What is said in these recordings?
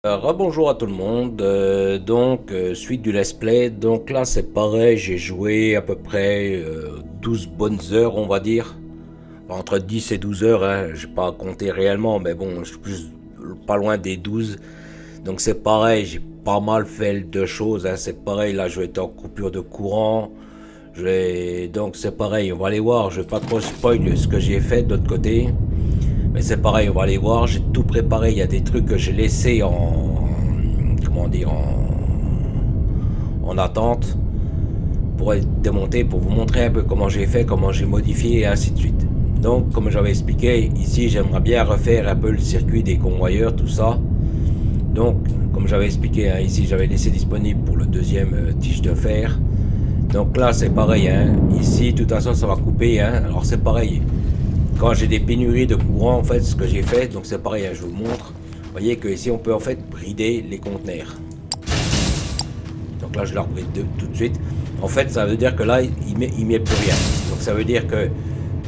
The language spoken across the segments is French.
Rebonjour à tout le monde, suite du let's play, donc là c'est pareil, j'ai joué à peu près 12 bonnes heures on va dire, entre 10 et 12 heures, hein, j'ai pas compté réellement mais bon je suis plus pas loin des 12, donc c'est pareil, j'ai pas mal fait de choses, hein, c'est pareil, là je vais être en coupure de courant, donc c'est pareil, on va aller voir, je vais pas trop spoil ce que j'ai fait de l'autre côté. Mais c'est pareil, on va aller voir, j'ai tout préparé, il y a des trucs que j'ai laissés comment dire, en attente pour être démonté, pour vous montrer un peu comment j'ai fait, comment j'ai modifié et ainsi de suite. Donc, comme j'avais expliqué, ici j'aimerais bien refaire un peu le circuit des convoyeurs, tout ça. Donc, comme j'avais expliqué, hein, ici j'avais laissé disponible pour le deuxième tige de fer. Donc là c'est pareil, hein, ici de toute façon ça va couper, hein, alors c'est pareil. Quand j'ai des pénuries de courant, en fait, ce que j'ai fait, donc c'est pareil, hein, je vous montre. Vous voyez que ici, on peut en fait brider les conteneurs. Donc là, je leur bride tout de suite. En fait, ça veut dire que là, il met plus rien. Donc ça veut dire que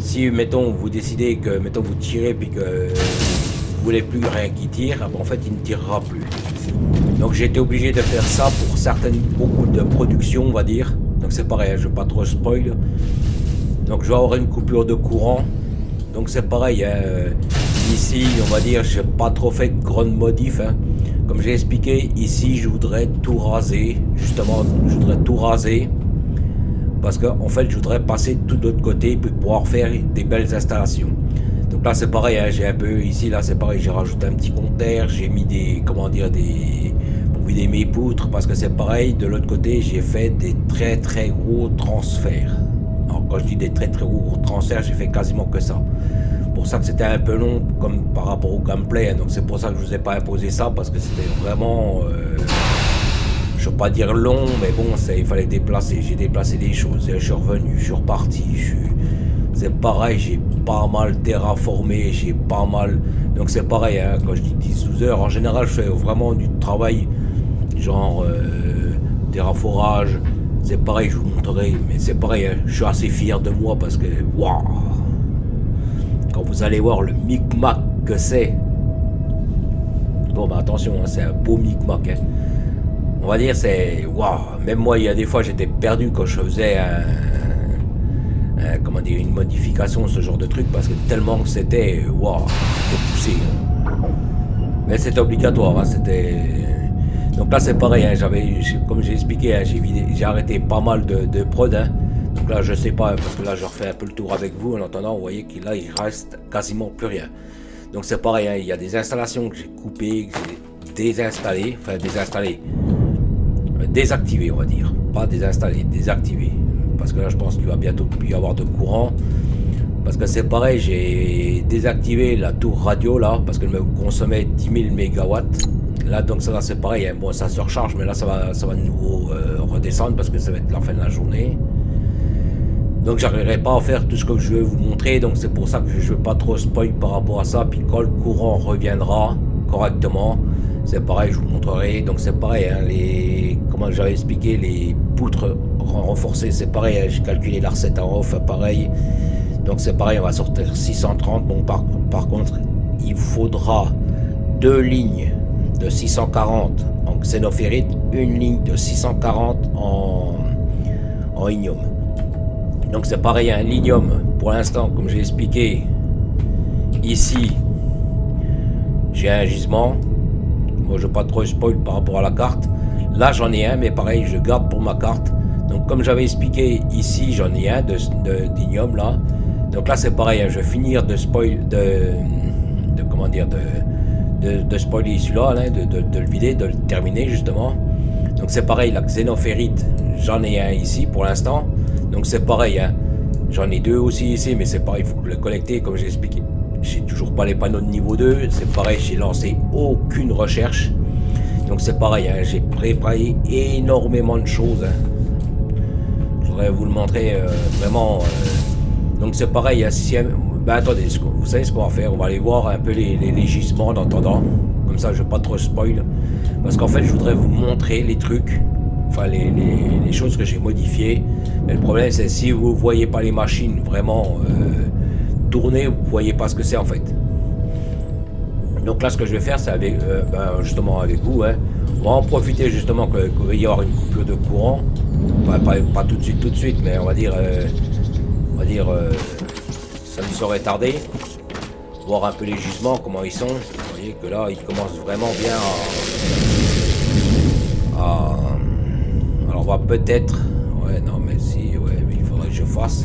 si, mettons, vous décidez que, mettons, vous tirez puis que vous voulez plus rien qui tire, en fait, il ne tirera plus. Donc j'ai été obligé de faire ça pour beaucoup de production, on va dire. Donc c'est pareil, hein, je ne vais pas trop spoil. Donc je vais avoir une coupure de courant. Donc c'est pareil, hein, ici on va dire j'ai pas trop fait de grandes modifs, hein. Comme j'ai expliqué, ici je voudrais tout raser, justement je voudrais tout raser, parce que en fait je voudrais passer tout de l'autre côté pour pouvoir faire des belles installations. Donc là c'est pareil, hein, j'ai un peu, ici là c'est pareil, j'ai rajouté un petit compteur, j'ai mis des, comment dire, pour vider mes poutres, parce que c'est pareil, de l'autre côté j'ai fait des très gros transferts. Alors quand je dis des très gros transferts, j'ai fait quasiment que ça. Pour ça que c'était un peu long comme par rapport au gameplay, hein. Donc c'est pour ça que je vous ai pas imposé ça, parce que c'était vraiment, je veux pas dire long, mais bon, il fallait déplacer. J'ai déplacé des choses, je suis revenu, je suis reparti, c'est pareil, j'ai pas mal terraformé, j'ai pas mal, donc c'est pareil, hein, quand je dis 10-12 heures, en général je fais vraiment du travail genre terraforage. C'est pareil, je vous montrerai, mais c'est pareil, hein, je suis assez fier de moi parce que, waouh, quand vous allez voir le micmac que c'est. Bon, bah attention, hein, c'est un beau micmac, hein. On va dire, c'est, waouh, même moi, il y a des fois, j'étais perdu quand je faisais comment dire, une modification, ce genre de truc, parce que tellement que c'était, waouh, c'était poussé, hein. Mais c'était obligatoire, hein, c'était. Donc là c'est pareil, hein, comme j'ai expliqué, hein, j'ai arrêté pas mal de prod, hein. Donc là je sais pas, parce que là je refais un peu le tour avec vous. En attendant, vous voyez qu'il il reste quasiment plus rien. Donc c'est pareil, hein, il y a des installations que j'ai coupées, que j'ai désinstallées, enfin désactivées on va dire, pas désinstallées, désactivées, parce que là je pense qu'il va bientôt plus y avoir de courant. Parce que c'est pareil, j'ai désactivé la tour radio là, parce qu'elle me consommait 10 000 mégawatts. Là donc ça c'est pareil, hein. Bon ça se recharge, mais là ça va de nouveau redescendre parce que ça va être la fin de la journée. Donc j'arriverai pas à faire tout ce que je vais vous montrer, donc c'est pour ça que je ne veux pas trop spoil par rapport à ça. Puis quand le courant reviendra correctement, c'est pareil, je vous montrerai. Donc c'est pareil, hein, comment j'avais expliqué, les poutres renforcées, c'est pareil, hein, j'ai calculé la recette en off, pareil. Donc c'est pareil, on va sortir 630. Bon par contre, il faudra 2 lignes de 640 en xénophérite, une ligne de 640 en ignium. Donc c'est pareil, un linium pour l'instant, comme j'ai expliqué, ici j'ai un gisement. Moi je ne veux pas trop spoil par rapport à la carte. Là j'en ai un, mais pareil, je garde pour ma carte. Donc comme j'avais expliqué, ici j'en ai un d'ignium là. Donc là c'est pareil, hein, je vais finir de spoil, comment dire, de spoiler celui-là, hein, de le vider, de le terminer justement. Donc c'est pareil, la xénophérite, j'en ai un ici pour l'instant. Donc c'est pareil, hein, j'en ai 2 aussi ici, mais c'est pareil, il faut le collecter comme j'ai expliqué. J'ai toujours pas les panneaux de niveau 2, c'est pareil, j'ai lancé aucune recherche. Donc c'est pareil, hein, j'ai préparé énormément de choses, hein. Je voudrais vous le montrer vraiment. Donc c'est pareil, hein, ben attendez, vous savez ce qu'on va faire, on va aller voir un peu les gisements en attendant. Comme ça je vais pas trop spoil. Parce qu'en fait je voudrais vous montrer les trucs, enfin les choses que j'ai modifiées. Mais le problème c'est si vous voyez pas les machines vraiment tourner, vous voyez pas ce que c'est en fait. Donc là, ce que je vais faire, c'est avec, justement avec vous, hein, on va en profiter justement qu'il va y avoir une coupure de courant. Pas tout de suite, mais on va dire, ça ne saurait tarder. Voir un peu les gisements, comment ils sont. Vous voyez que là, ils commencent vraiment bien alors on va peut-être... Ouais, non, mais si, ouais, mais il faudrait que je fasse.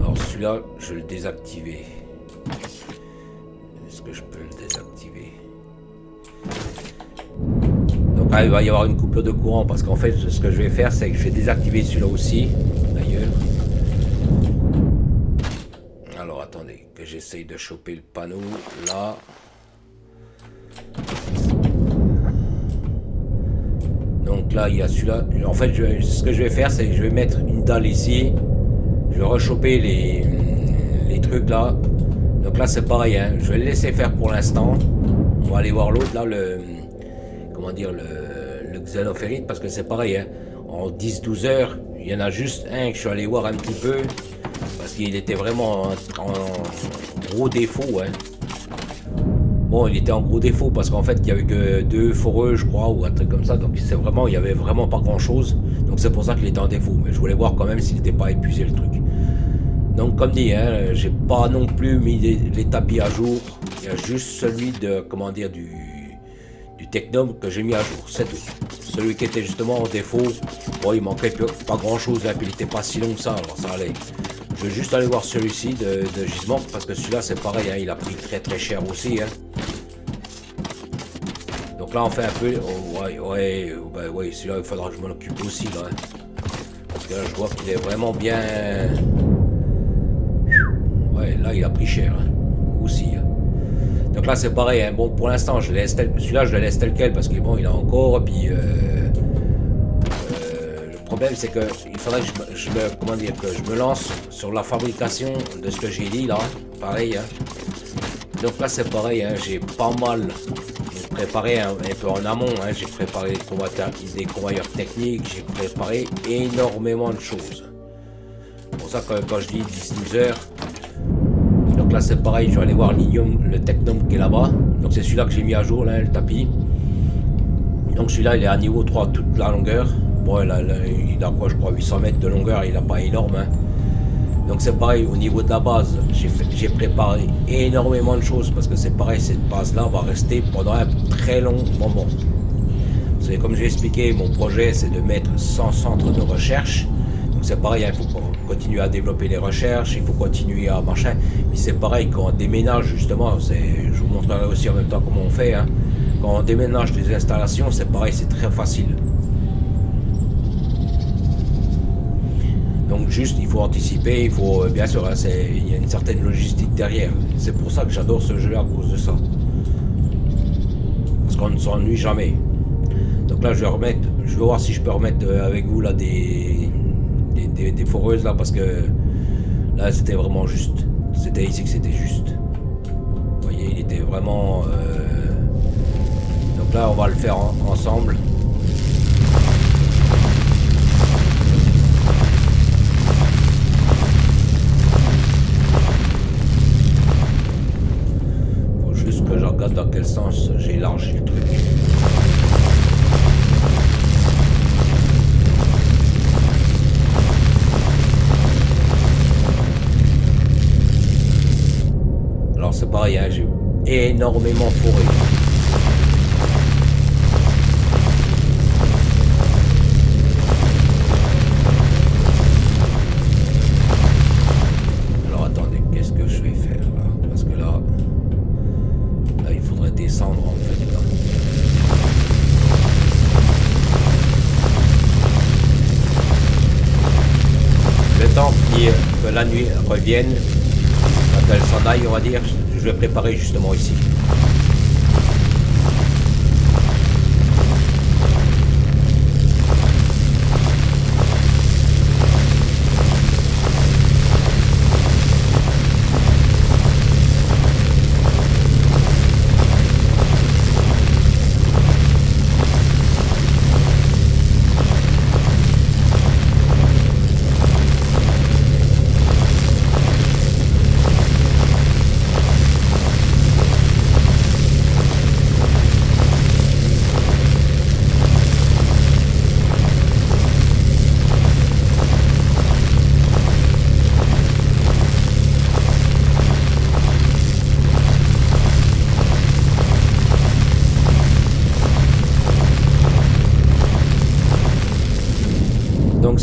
Alors celui-là, je vais le désactiver. Est-ce que je peux le désactiver? Donc là, il va y avoir une coupure de courant parce qu'en fait, ce que je vais faire, c'est que je vais désactiver celui-là aussi. D'ailleurs. Alors attendez, que j'essaye de choper le panneau là. Donc là, il y a celui-là. En fait, ce que je vais faire, c'est que je vais mettre une dalle ici. Je vais rechoper les trucs là. Donc là, c'est pareil. Hein. Je vais le laisser faire pour l'instant. On va aller voir l'autre là, comment dire, le xénophérite, parce que c'est pareil. Hein. En 10-12 heures, il y en a juste un que je suis allé voir un petit peu. Parce qu'il était vraiment en gros défaut. Hein. Bon, il était en gros défaut parce qu'en fait, il n'y avait que 2 foreux, je crois, ou un truc comme ça. Donc, il n'y avait vraiment pas grand-chose. Donc, c'est pour ça qu'il était en défaut. Mais je voulais voir quand même s'il n'était pas épuisé, le truc. Donc, comme dit, hein, j'ai pas non plus mis les tapis à jour. Il y a juste celui de, comment dire, du Technome que j'ai mis à jour. C'est tout. Celui qui était justement en défaut, bon, il manquait pas grand-chose. Hein, puis, il n'était pas si long que ça. Alors, ça allait. Je vais juste aller voir celui-ci de gisement parce que celui-là c'est pareil, hein, il a pris très cher aussi. Hein. Donc là on fait un peu... Oh, ouais, celui-là il faudra que je m'en occupe aussi là. Hein. Parce que là je vois qu'il est vraiment bien... Ouais, là il a pris cher hein, aussi. Hein. Donc là c'est pareil, hein. Bon pour l'instant celui-là je le laisse tel quel parce que bon il a encore, puis... Le problème c'est que il faudrait que je me lance sur la fabrication de ce que j'ai dit là, pareil. Hein. Donc là c'est pareil, hein, j'ai pas mal préparé un peu en amont, hein, j'ai préparé des convoyeurs techniques, j'ai préparé énormément de choses. C'est pour ça que quand je dis 10-12 heures, donc là c'est pareil, je vais aller voir le Technome qui est là-bas. Donc c'est celui-là que j'ai mis à jour là, le tapis. Donc celui-là il est à niveau 3 toute la longueur. Bon, il a quoi, je crois 800 mètres de longueur, il n'a pas énorme. Hein. Donc c'est pareil, au niveau de la base, j'ai préparé énormément de choses parce que c'est pareil, cette base-là va rester pendant un très long moment. Vous savez, comme j'ai expliqué, mon projet c'est de mettre 100 centres de recherche. Donc c'est pareil, il faut continuer à développer les recherches, il faut continuer à machin. Mais c'est pareil, quand on déménage justement, je vous montrerai aussi en même temps comment on fait. Hein. Quand on déménage des installations, c'est pareil, c'est très facile. Donc juste, il faut anticiper, il faut, bien sûr, hein, il y a une certaine logistique derrière. C'est pour ça que j'adore ce jeu à cause de ça. Parce qu'on ne s'ennuie jamais. Donc là, je vais voir si je peux remettre avec vous là des foreuses là, parce que là, c'était vraiment juste. C'était ici que c'était juste. Vous voyez, il était vraiment... Donc là, on va le faire ensemble. Dans quel sens j'ai élargi le truc. Alors c'est pareil, hein, j'ai énormément fourré. Alors attendez, qu'est-ce que je vais faire là? Parce que là il faudrait descendre en fait là. Le temps que la nuit revienne, quand elle s'en aille, on va dire, je vais préparer justement ici.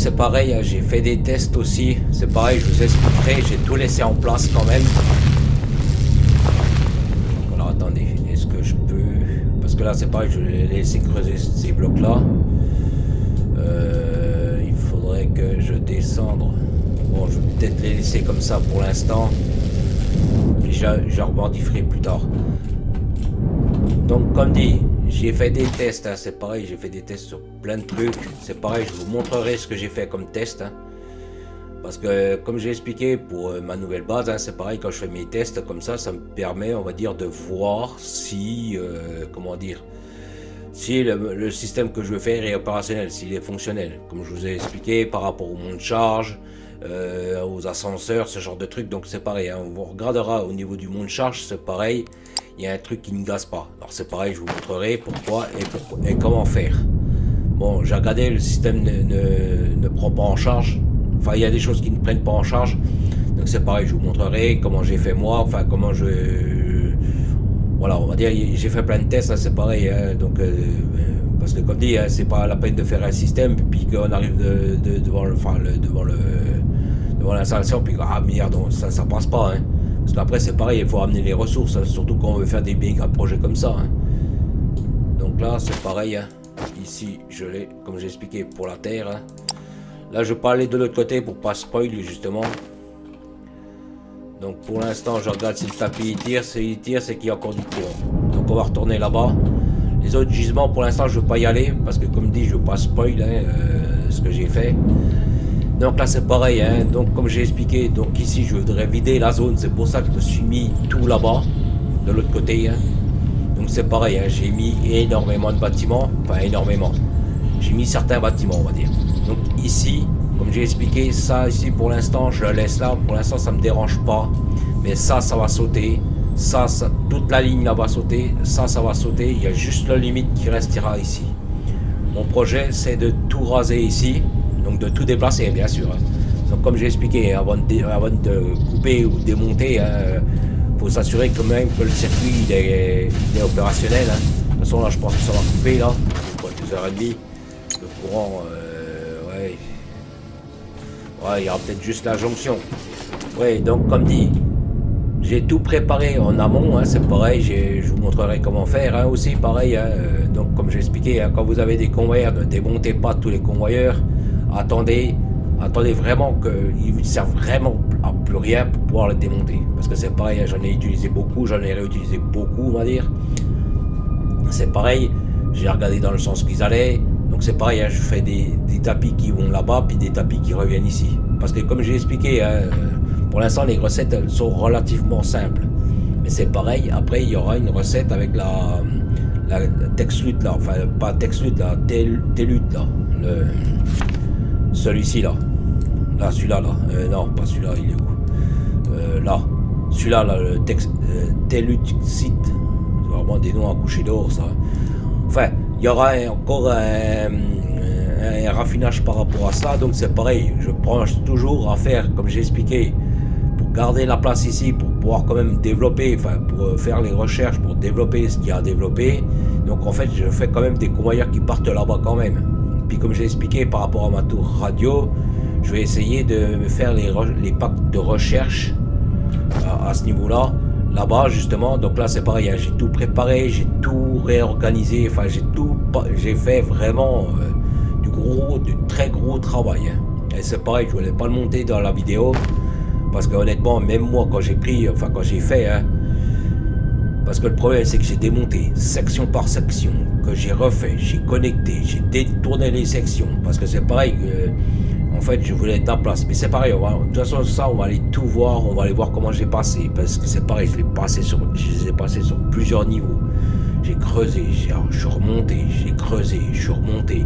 c'est pareil, hein, j'ai fait des tests aussi. C'est pareil, je vous expliquerai, j'ai tout laissé en place quand même. Alors attendez, est-ce que je peux... Parce que là c'est pareil, je vais laisser creuser ces blocs là. Il faudrait que je descende. Bon, je vais peut-être les laisser comme ça pour l'instant. Puis je rebondifferai plus tard. Donc comme dit, j'ai fait des tests, hein, c'est pareil, j'ai fait des tests sur plein de trucs. C'est pareil, je vous montrerai ce que j'ai fait comme test. Hein. Parce que comme j'ai expliqué pour ma nouvelle base, hein, c'est pareil, quand je fais mes tests comme ça me permet, on va dire, de voir si, comment dire, si le système que je veux faire est opérationnel, s'il est fonctionnel. Comme je vous ai expliqué par rapport au monte charge, aux ascenseurs, ce genre de trucs. Donc c'est pareil, hein, on regardera au niveau du monte charge, c'est pareil. Il y a un truc qui ne gaze pas. Alors c'est pareil, je vous montrerai pourquoi et comment faire. Bon, j'ai regardé, le système ne prend pas en charge. Enfin, il y a des choses qui ne prennent pas en charge. Donc c'est pareil, je vous montrerai comment j'ai fait moi. Enfin, comment je... Voilà, on va dire, j'ai fait plein de tests, hein, c'est pareil. Hein, donc, parce que comme dit, hein, c'est pas la peine de faire un système, puis qu'on arrive devant l'installation, puis ah merde, ça passe pas. Hein. Parce qu'après c'est pareil, il faut amener les ressources, hein, surtout quand on veut faire des méga projets comme ça. Hein. Donc là c'est pareil, hein. Ici je l'ai, comme j'ai expliqué, pour la terre. Hein. Là je peux aller de l'autre côté pour pas spoil justement. Donc pour l'instant je regarde si le tapis il tire, c'est qu'il y a encore du courant. Donc on va retourner là-bas. Les autres gisements pour l'instant je veux pas y aller, parce que comme dit je veux pas spoil hein, ce que j'ai fait. Donc là c'est pareil, hein. Donc comme j'ai expliqué, donc ici je voudrais vider la zone, c'est pour ça que je me suis mis tout là-bas, de l'autre côté. Hein. Donc c'est pareil, hein. J'ai mis énormément de bâtiments, enfin énormément. J'ai mis certains bâtiments on va dire. Donc ici, comme j'ai expliqué, ça ici pour l'instant je le laisse là, pour l'instant ça me dérange pas. Mais ça va sauter, ça toute la ligne là va sauter, ça va sauter, il y a juste la limite qui restera ici. Mon projet c'est de tout raser ici. Donc de tout déplacer bien sûr. Hein. Donc comme j'ai expliqué, avant de couper ou démonter, faut s'assurer quand même que le circuit il est opérationnel. Hein. De toute façon là je pense que ça va couper là. 2h30. Le courant, ouais. Ouais, il y aura peut-être juste la jonction. Ouais, donc comme dit, j'ai tout préparé en amont, hein, c'est pareil, je vous montrerai comment faire hein, aussi, pareil. Hein, donc comme j'ai expliqué, hein, quand vous avez des convoyeurs, ne démontez pas tous les convoyeurs. Attendez vraiment qu'ils ne servent vraiment à plus rien pour pouvoir le démonter. Parce que c'est pareil, j'en ai utilisé beaucoup, j'en ai réutilisé beaucoup, on va dire. C'est pareil, j'ai regardé dans le sens qu'ils allaient. Donc c'est pareil, hein, je fais des tapis qui vont là-bas, puis des tapis qui reviennent ici. Parce que comme j'ai expliqué, hein, pour l'instant les recettes elles sont relativement simples. Mais c'est pareil, après il y aura une recette avec la Texlut là, enfin pas Texlut, la Tellut là. Celui-ci là. Là, celui-là là. Non, pas celui-là, il est où là. Celui-là là, le Telluxite. C'est vraiment des noms à coucher dehors ça. Enfin, il y aura encore un raffinage par rapport à ça. Donc c'est pareil, je pense toujours à faire, comme j'ai expliqué, pour garder la place ici, pour pouvoir quand même développer, enfin pour faire les recherches, pour développer ce qu'il y a à développer. Donc en fait, je fais quand même des convoyeurs qui partent là-bas quand même. Puis comme j'ai expliqué par rapport à ma tour radio, je vais essayer de faire les packs de recherche à ce niveau-là, là-bas justement. Donc là c'est pareil, hein, j'ai tout préparé, j'ai tout réorganisé, enfin j'ai fait vraiment du très gros travail. Hein. Et c'est pareil, je voulais pas le monter dans la vidéo, parce que honnêtement, même moi quand j'ai fait, hein, parce que le problème c'est que j'ai démonté section par section, que j'ai refait, j'ai connecté, j'ai détourné les sections, parce que c'est pareil, en fait je voulais être à place, mais c'est pareil, de toute façon ça on va aller tout voir, on va aller voir comment j'ai passé, parce que c'est pareil, je les ai passés sur plusieurs niveaux, j'ai creusé, je suis remonté, j'ai creusé, je suis remonté,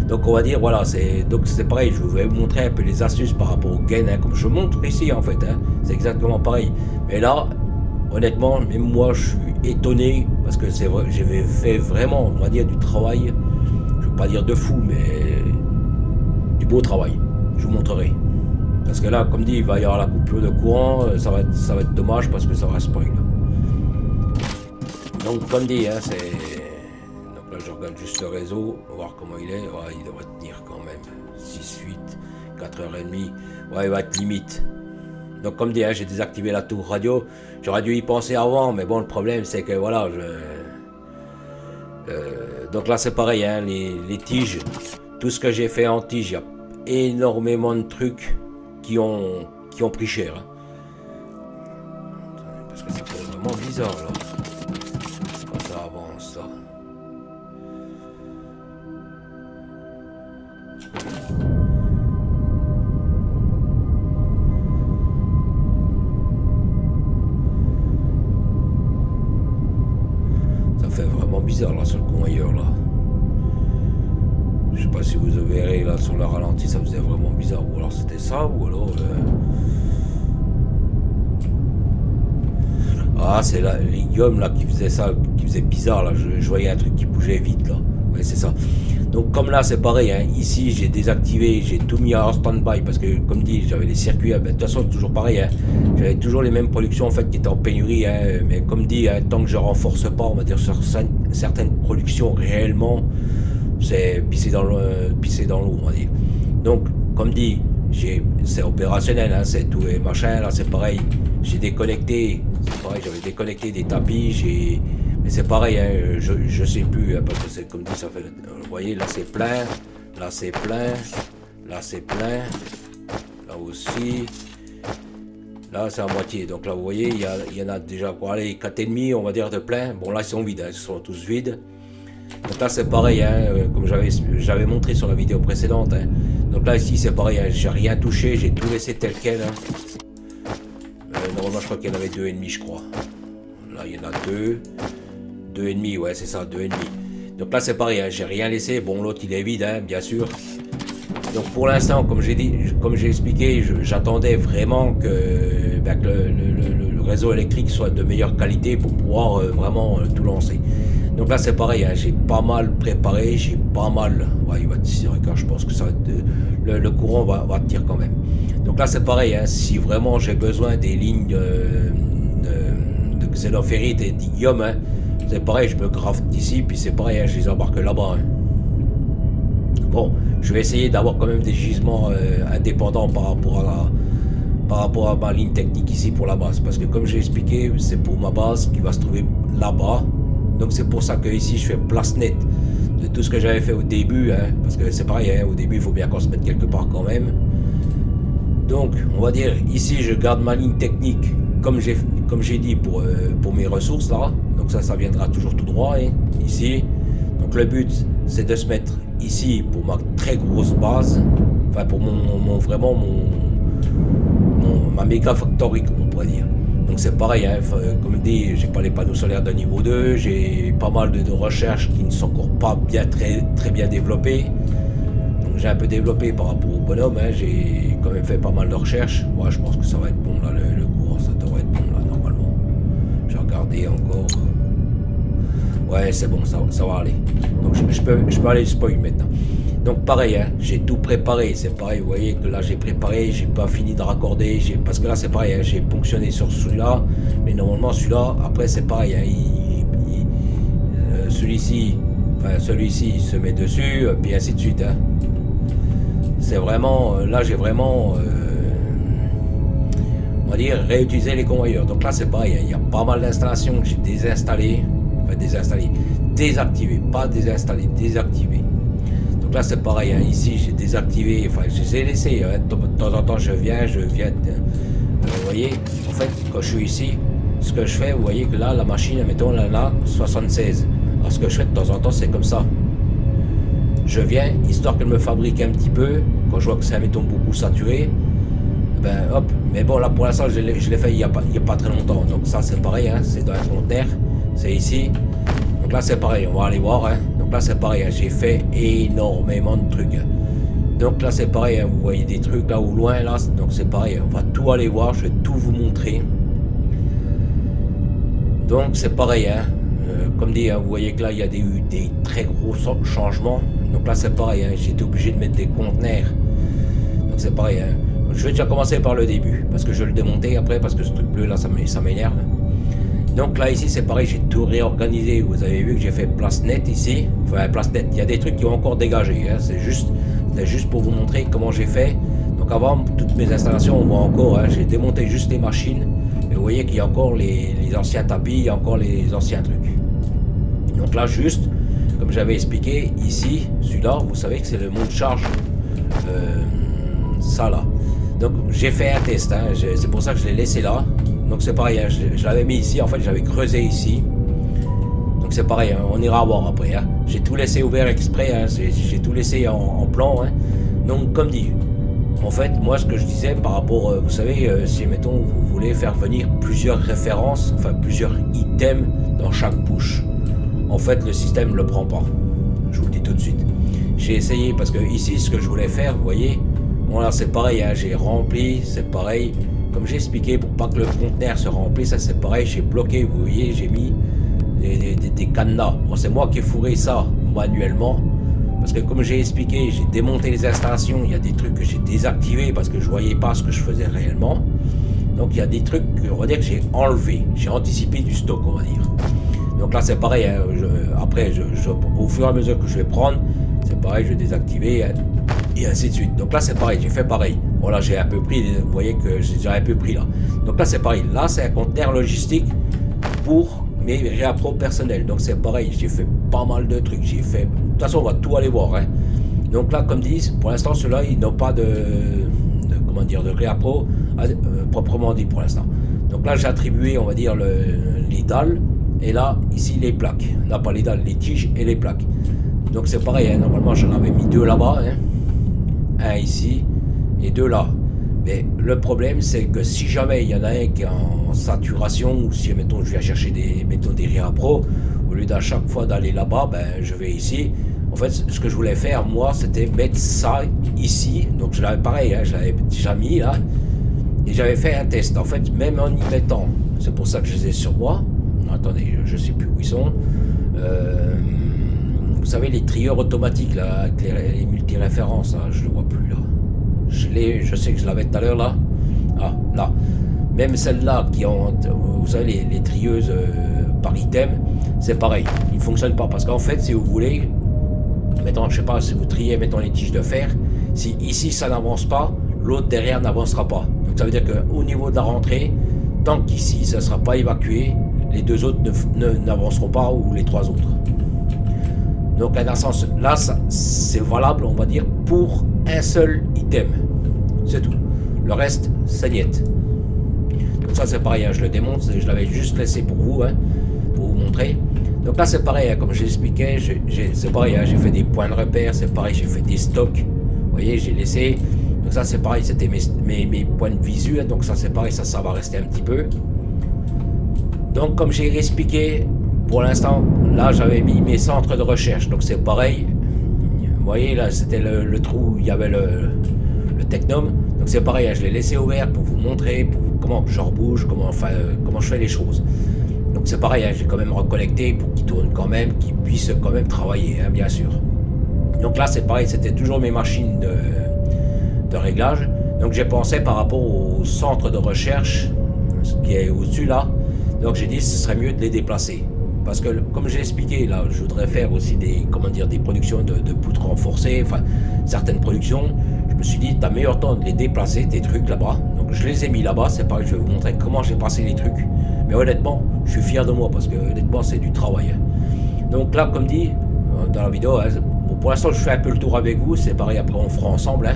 donc on va dire voilà, c'est pareil, je vais vous montrer un peu les astuces par rapport au gain, hein, comme je montre ici en fait, hein, c'est exactement pareil, mais là, honnêtement, même moi je suis étonné parce que c'est vrai, j'ai fait vraiment, on va dire, du travail, je veux pas dire de fou, mais du beau travail. Je vous montrerai. Parce que là, comme dit, il va y avoir la coupure de courant, ça va être dommage parce que ça va spoil. Donc, comme dit, hein, c'est. Donc Là je regarde juste le réseau, voir comment il est. Ouais, il devrait tenir quand même. 6, 8, 4h30. Ouais, il va être limite. Donc comme dit, hein, j'ai désactivé la tour radio. J'aurais dû y penser avant, mais bon, le problème c'est que voilà, donc là c'est pareil, hein, les tiges, tout ce que j'ai fait en tige, il y a énormément de trucs qui ont pris cher. Hein. Parce que ça fait vraiment bizarre là. Quand ça avance ça. Ça fait vraiment bizarre là sur le convoyeur là. Je sais pas si vous verrez là sur le ralenti, ça faisait vraiment bizarre. Ou alors c'était ça, ou alors... Ah, c'est les gommes là qui faisaient ça, qui faisait bizarre là. Je voyais un truc qui bougeait vite là. Ouais, c'est ça. Donc comme là c'est pareil, hein. Ici j'ai désactivé, j'ai tout mis en stand-by parce que comme dit, j'avais les circuits, ben, de toute façon toujours pareil, hein. J'avais toujours les mêmes productions en fait qui étaient en pénurie, hein. Mais comme dit, hein, tant que je renforce pas, on va dire sur certaines productions réellement, c'est pisser dans l'eau, on va dire. Donc comme dit, c'est opérationnel, hein, c'est tout et machin, là c'est pareil, j'ai déconnecté, c'est pareil, j'avais déconnecté des tapis, mais c'est pareil, hein, je sais plus, hein, parce que c'est comme dit, ça fait, vous voyez, là c'est plein, là c'est plein, là c'est plein, là aussi, là c'est à moitié, donc là vous voyez, il y en a déjà pour aller 4,5 on va dire de plein, bon là ils sont vides, hein, ils sont tous vides. Donc là c'est pareil, hein, comme j'avais montré sur la vidéo précédente, hein. Donc là ici c'est pareil, hein, j'ai rien touché, j'ai tout laissé tel quel, hein. Normalement je crois qu'il y en avait 2,5 je crois. Là il y en a 2,5, ouais c'est ça, 2,5. Donc là c'est pareil, hein, j'ai rien laissé, bon l'autre il est vide, hein, bien sûr. Donc pour l'instant, comme j'ai expliqué, j'attendais vraiment que le réseau électrique soit de meilleure qualité pour pouvoir vraiment tout lancer. Donc là c'est pareil, hein, j'ai pas mal préparé, j'ai pas mal, ouais, il va tirer car je pense que ça va être le courant va tenir quand même. Donc là c'est pareil, hein, si vraiment j'ai besoin des lignes de xénophérite et d'ignium, hein, c'est pareil, je me graft d'ici, puis c'est pareil, hein, je les embarque là-bas. Hein. Bon, je vais essayer d'avoir quand même des gisements indépendants par rapport à ma ligne technique ici pour la base, parce que comme j'ai expliqué, c'est pour ma base qui va se trouver là-bas. Donc c'est pour ça que ici je fais place nette de tout ce que j'avais fait au début, hein, parce que c'est pareil, hein, au début il faut bien qu'on se mette quelque part quand même. Donc on va dire ici je garde ma ligne technique comme j'ai dit pour mes ressources là. Donc ça viendra toujours tout droit, hein, ici. Donc le but c'est de se mettre ici pour ma très grosse base, enfin pour ma méga factory comme on pourrait dire. Donc c'est pareil, hein, comme dit, j'ai pas les panneaux solaires de niveau 2, j'ai pas mal de recherches qui ne sont encore pas très bien développées. Donc j'ai un peu développé par rapport au bonhomme, hein, j'ai quand même fait pas mal de recherches. Moi je pense que ça va être bon là, le courant, ça devrait être bon là normalement. J'ai regardé encore. Ouais c'est bon, ça va aller. Donc je peux aller spoil maintenant. Donc pareil, hein, j'ai tout préparé, c'est pareil, vous voyez que là j'ai préparé, j'ai pas fini de raccorder, parce que là c'est pareil, hein, j'ai ponctionné sur celui-là, mais normalement celui-là, après c'est pareil, hein, celui-ci se met dessus, puis ainsi de suite. Hein. C'est vraiment, là j'ai vraiment, on va dire, réutilisé les convoyeurs. Donc là c'est pareil, hein, il y a pas mal d'installations que j'ai désactivées, pas désinstallées, désactivées. Là c'est pareil, hein. Ici j'ai désactivé, enfin je les ai laissés, hein. De temps en temps je viens, vous voyez, en fait quand je suis ici, ce que je fais, vous voyez que là la machine, mettons là 76, alors ce que je fais de temps en temps c'est comme ça, je viens, histoire qu'elle me fabrique un petit peu, quand je vois que c'est mettons beaucoup saturé, ben hop, mais bon là pour l'instant je l'ai fait il y a pas très longtemps, donc ça c'est pareil, hein. C'est dans un conteneur, c'est ici, donc là c'est pareil, on va aller voir, hein. Là c'est pareil, hein, j'ai fait énormément de trucs. Donc là c'est pareil, hein, vous voyez des trucs là au loin là, donc c'est pareil, on va tout aller voir, je vais tout vous montrer. Donc c'est pareil, hein, comme dit, hein, vous voyez que là il y a eu des très gros changements. Donc là c'est pareil, hein, j'ai été obligé de mettre des conteneurs. Donc c'est pareil, hein. Je vais déjà commencer par le début, parce que je vais le démonter après, parce que ce truc bleu là ça m'énerve. Donc là ici c'est pareil, j'ai tout réorganisé. Vous avez vu que j'ai fait place nette ici. Enfin place nette, il y a des trucs qui ont encore dégagé, hein. C'est juste pour vous montrer comment j'ai fait. Donc avant toutes mes installations, on voit encore, hein, j'ai démonté juste les machines. Et vous voyez qu'il y a encore les anciens tapis, il y a encore les anciens trucs. Donc là juste, comme j'avais expliqué, ici, celui-là, vous savez que c'est le monte-charge. Ça là. Donc j'ai fait un test, hein, c'est pour ça que je l'ai laissé là. Donc c'est pareil, hein, je l'avais mis ici, en fait j'avais creusé ici. Donc c'est pareil, hein, on ira voir après. Hein. J'ai tout laissé ouvert exprès, hein, j'ai tout laissé en plan. Hein. Donc comme dit, en fait moi ce que je disais par rapport, vous savez, si mettons vous voulez faire venir plusieurs références, enfin plusieurs items dans chaque push, en fait le système ne le prend pas. Je vous le dis tout de suite. J'ai essayé parce que ici ce que je voulais faire, vous voyez, voilà c'est pareil, hein, j'ai rempli, c'est pareil. Comme j'ai expliqué, pour pas que le conteneur se remplisse, ça c'est pareil, j'ai bloqué, vous voyez, j'ai mis des cadenas. Bon, c'est moi qui ai fourré ça manuellement, parce que comme j'ai expliqué, j'ai démonté les installations, il y a des trucs que j'ai désactivés parce que je voyais pas ce que je faisais réellement. Donc il y a des trucs, on va dire que j'ai enlevé, j'ai anticipé du stock, on va dire. Donc là c'est pareil, hein, après au fur et à mesure que je vais prendre, c'est pareil, je vais désactiver, hein, et ainsi de suite. Donc là c'est pareil, j'ai fait pareil. Voilà, j'ai un peu pris, vous voyez que j'ai déjà un peu pris là. Donc là c'est pareil, là c'est un conteneur logistique pour mes réappros personnels. Donc c'est pareil, j'ai fait pas mal de trucs, j'ai fait, de toute façon on va tout aller voir. Hein. Donc là comme dit, pour l'instant ceux-là ils n'ont pas comment dire, de réappro proprement dit pour l'instant. Donc là j'ai attribué, on va dire, les dalles, et là ici les plaques. Là pas les dalles, les tiges et les plaques. Donc c'est pareil, hein, normalement j'en avais mis deux là-bas, hein. Un ici et deux là. Mais le problème c'est que si jamais il y en a un qui est en saturation, ou si mettons je viens chercher des réappros, au lieu d'à chaque fois d'aller là-bas, ben je vais ici. En fait ce que je voulais faire moi c'était mettre ça ici. Donc je l'avais pareil, hein, je l'avais déjà mis là. Et j'avais fait un test. En fait même en y mettant, c'est pour ça que je les ai sur moi. Attendez, je sais plus où ils sont. Vous savez les trieurs automatiques là, avec les multi-références, je ne le vois plus là. Je sais que je l'avais tout à l'heure là. Ah, là. Même celles-là qui ont, vous savez, les trieuses par item, c'est pareil. Ils ne fonctionnent pas. Parce qu'en fait, si vous voulez, mettons, je sais pas, si vous triez, mettons les tiges de fer, si ici ça n'avance pas, l'autre derrière n'avancera pas. Donc ça veut dire qu'au niveau de la rentrée, tant qu'ici ça ne sera pas évacué, les deux autres n'avanceront pas, ou les trois autres. Donc dans un sens, là, c'est valable, on va dire, pour un seul item. C'est tout. Le reste, c'est niette. Donc ça, c'est pareil, hein, je le démonte, je l'avais juste laissé pour vous, hein, pour vous montrer. Donc là, c'est pareil, hein, comme j'expliquais, c'est pareil, hein, j'ai fait des points de repère, c'est pareil, j'ai fait des stocks. Vous voyez, j'ai laissé. Donc ça, c'est pareil, c'était mes points de visu, hein, donc ça, c'est pareil, ça va rester un petit peu. Donc, comme j'ai expliqué, pour l'instant, là, j'avais mis mes centres de recherche. Donc, c'est pareil. Vous voyez, là, c'était le trou où il y avait le Technum. Donc, c'est pareil. Hein, je l'ai laissé ouvert pour vous montrer comment je rebouge, comment je fais les choses. Donc, c'est pareil. Hein, j'ai quand même reconnecté pour qu'il tourne quand même, qu'il puisse quand même travailler, hein, bien sûr. Donc, là, c'est pareil. C'était toujours mes machines de réglage. Donc, j'ai pensé par rapport au centre de recherche, ce qui est au-dessus, là. Donc j'ai dit ce serait mieux de les déplacer. Parce que comme j'ai expliqué, là je voudrais faire aussi des productions de poutres renforcées, enfin certaines productions. Je me suis dit t'as meilleur temps de les déplacer, tes trucs là-bas. Donc je les ai mis là-bas, c'est pareil, je vais vous montrer comment j'ai passé les trucs. Mais honnêtement, je suis fier de moi parce que honnêtement c'est du travail. Donc là comme dit dans la vidéo, hein, bon, pour l'instant je fais un peu le tour avec vous, c'est pareil, après on fera ensemble. Hein.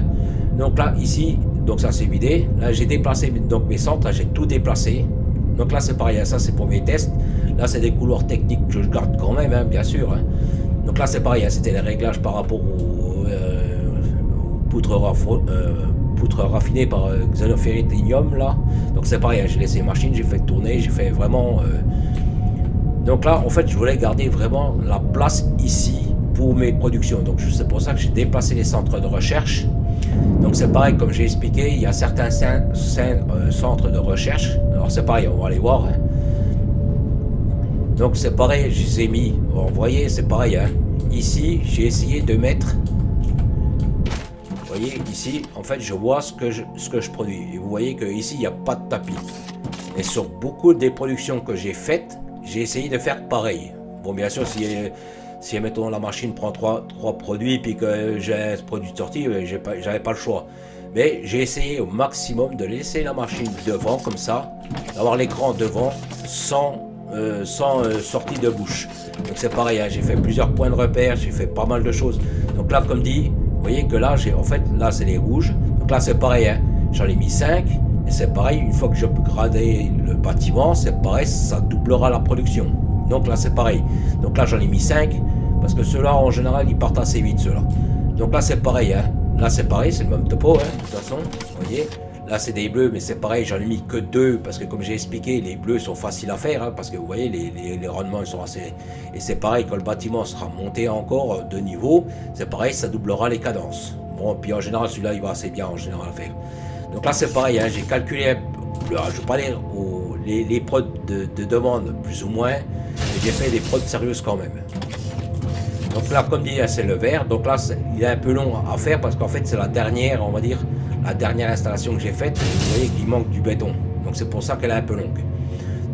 Donc là ici, donc ça c'est vidé. Là j'ai déplacé donc mes centres, là j'ai tout déplacé. Donc là c'est pareil, ça c'est pour mes tests. Là c'est des couloirs techniques que je garde quand même, hein, bien sûr. Hein. Donc là c'est pareil, hein, c'était les réglages par rapport aux poutres raffinées par xénophérite ignium là. Donc c'est pareil, hein, j'ai laissé les machines, j'ai fait tourner, j'ai fait vraiment... Donc là en fait je voulais garder vraiment la place ici pour mes productions. Donc c'est pour ça que j'ai déplacé les centres de recherche. Donc c'est pareil, comme j'ai expliqué, il y a certains centres de recherche. Alors c'est pareil, on va aller voir. Hein. Donc c'est pareil, je les ai mis. Bon, vous voyez, c'est pareil. Hein. Ici, j'ai essayé de mettre. Vous voyez, ici, en fait, je vois ce que je produis. Et vous voyez que ici, il n'y a pas de tapis. Et sur beaucoup des productions que j'ai faites, j'ai essayé de faire pareil. Bon, bien sûr, si mettons la machine prend trois produits puis que j'ai un produit de sortie, j'avais pas le choix. Mais j'ai essayé au maximum de laisser la machine devant comme ça, d'avoir l'écran devant sans sortie de bouche. Donc c'est pareil, hein, j'ai fait plusieurs points de repère, j'ai fait pas mal de choses. Donc là, comme dit, vous voyez que là, en fait, là c'est les rouges. Donc là c'est pareil, hein, j'en ai mis 5. Et c'est pareil, une fois que je peux grader le bâtiment, c'est pareil, ça doublera la production. Donc là c'est pareil. Donc là j'en ai mis 5, parce que ceux-là en général ils partent assez vite ceux-là. Donc là c'est pareil, hein. Là c'est pareil, c'est le même topo, hein, de toute façon, vous voyez. Là c'est des bleus, mais c'est pareil, j'en ai mis que 2, parce que comme j'ai expliqué, les bleus sont faciles à faire, hein, parce que vous voyez, les rendements ils sont assez... Et c'est pareil, quand le bâtiment sera monté encore de niveau, c'est pareil, ça doublera les cadences. Bon, puis en général celui-là il va assez bien en général à faire. Donc là c'est pareil, hein, j'ai calculé, je ne vais pas dire les prods de demande plus ou moins, mais j'ai fait des prods sérieuses quand même. Donc là comme dit, c'est le vert, donc là il est un peu long à faire parce qu'en fait c'est la dernière, on va dire, la dernière installation que j'ai faite. Vous voyez qu'il manque du béton, donc c'est pour ça qu'elle est un peu longue.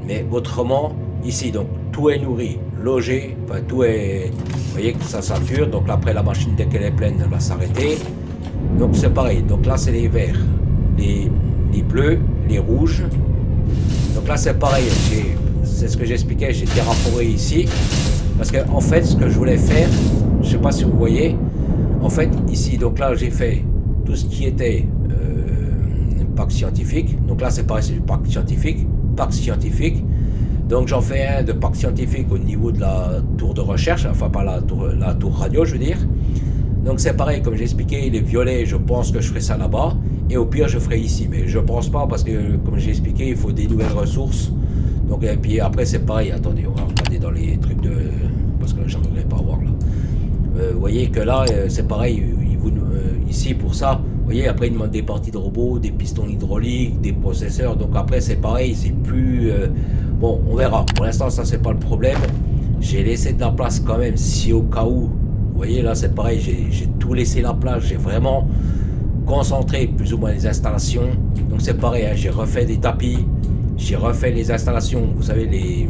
Mais autrement, ici donc tout est nourri, logé, enfin tout est, vous voyez que ça sature, donc là, après la machine dès qu'elle est pleine elle va s'arrêter. Donc c'est pareil, donc là c'est les verts, les bleus, les rouges. Donc là c'est pareil, c'est ce que j'expliquais, j'ai terraformé ici. Parce que en fait ce que je voulais faire, je sais pas si vous voyez, en fait ici, donc là j'ai fait tout ce qui était parc scientifique. Donc là c'est pareil, c'est du parc scientifique. Donc j'en fais un de parc scientifique au niveau de la tour de recherche, enfin pas la tour radio je veux dire. Donc c'est pareil, comme j'ai expliqué, les violets, je pense que je ferai ça là-bas. Et au pire, je ferai ici. Mais je pense pas parce que, comme j'ai expliqué, il faut des nouvelles ressources. Donc, et puis après, c'est pareil. Attendez, on va regarder dans les trucs de... Parce que j'arriverai pas à voir là. Vous voyez que là, c'est pareil. Ici, pour ça, vous voyez, après, il demande des parties de robots, des pistons hydrauliques, des processeurs. Donc après, c'est pareil. C'est plus... Bon, on verra. Pour l'instant, ça, c'est pas le problème. J'ai laissé de la place quand même, si au cas où... Vous voyez, là, c'est pareil, j'ai tout laissé la place, j'ai vraiment concentré plus ou moins les installations. Donc c'est pareil, hein, j'ai refait des tapis, j'ai refait les installations, vous savez, les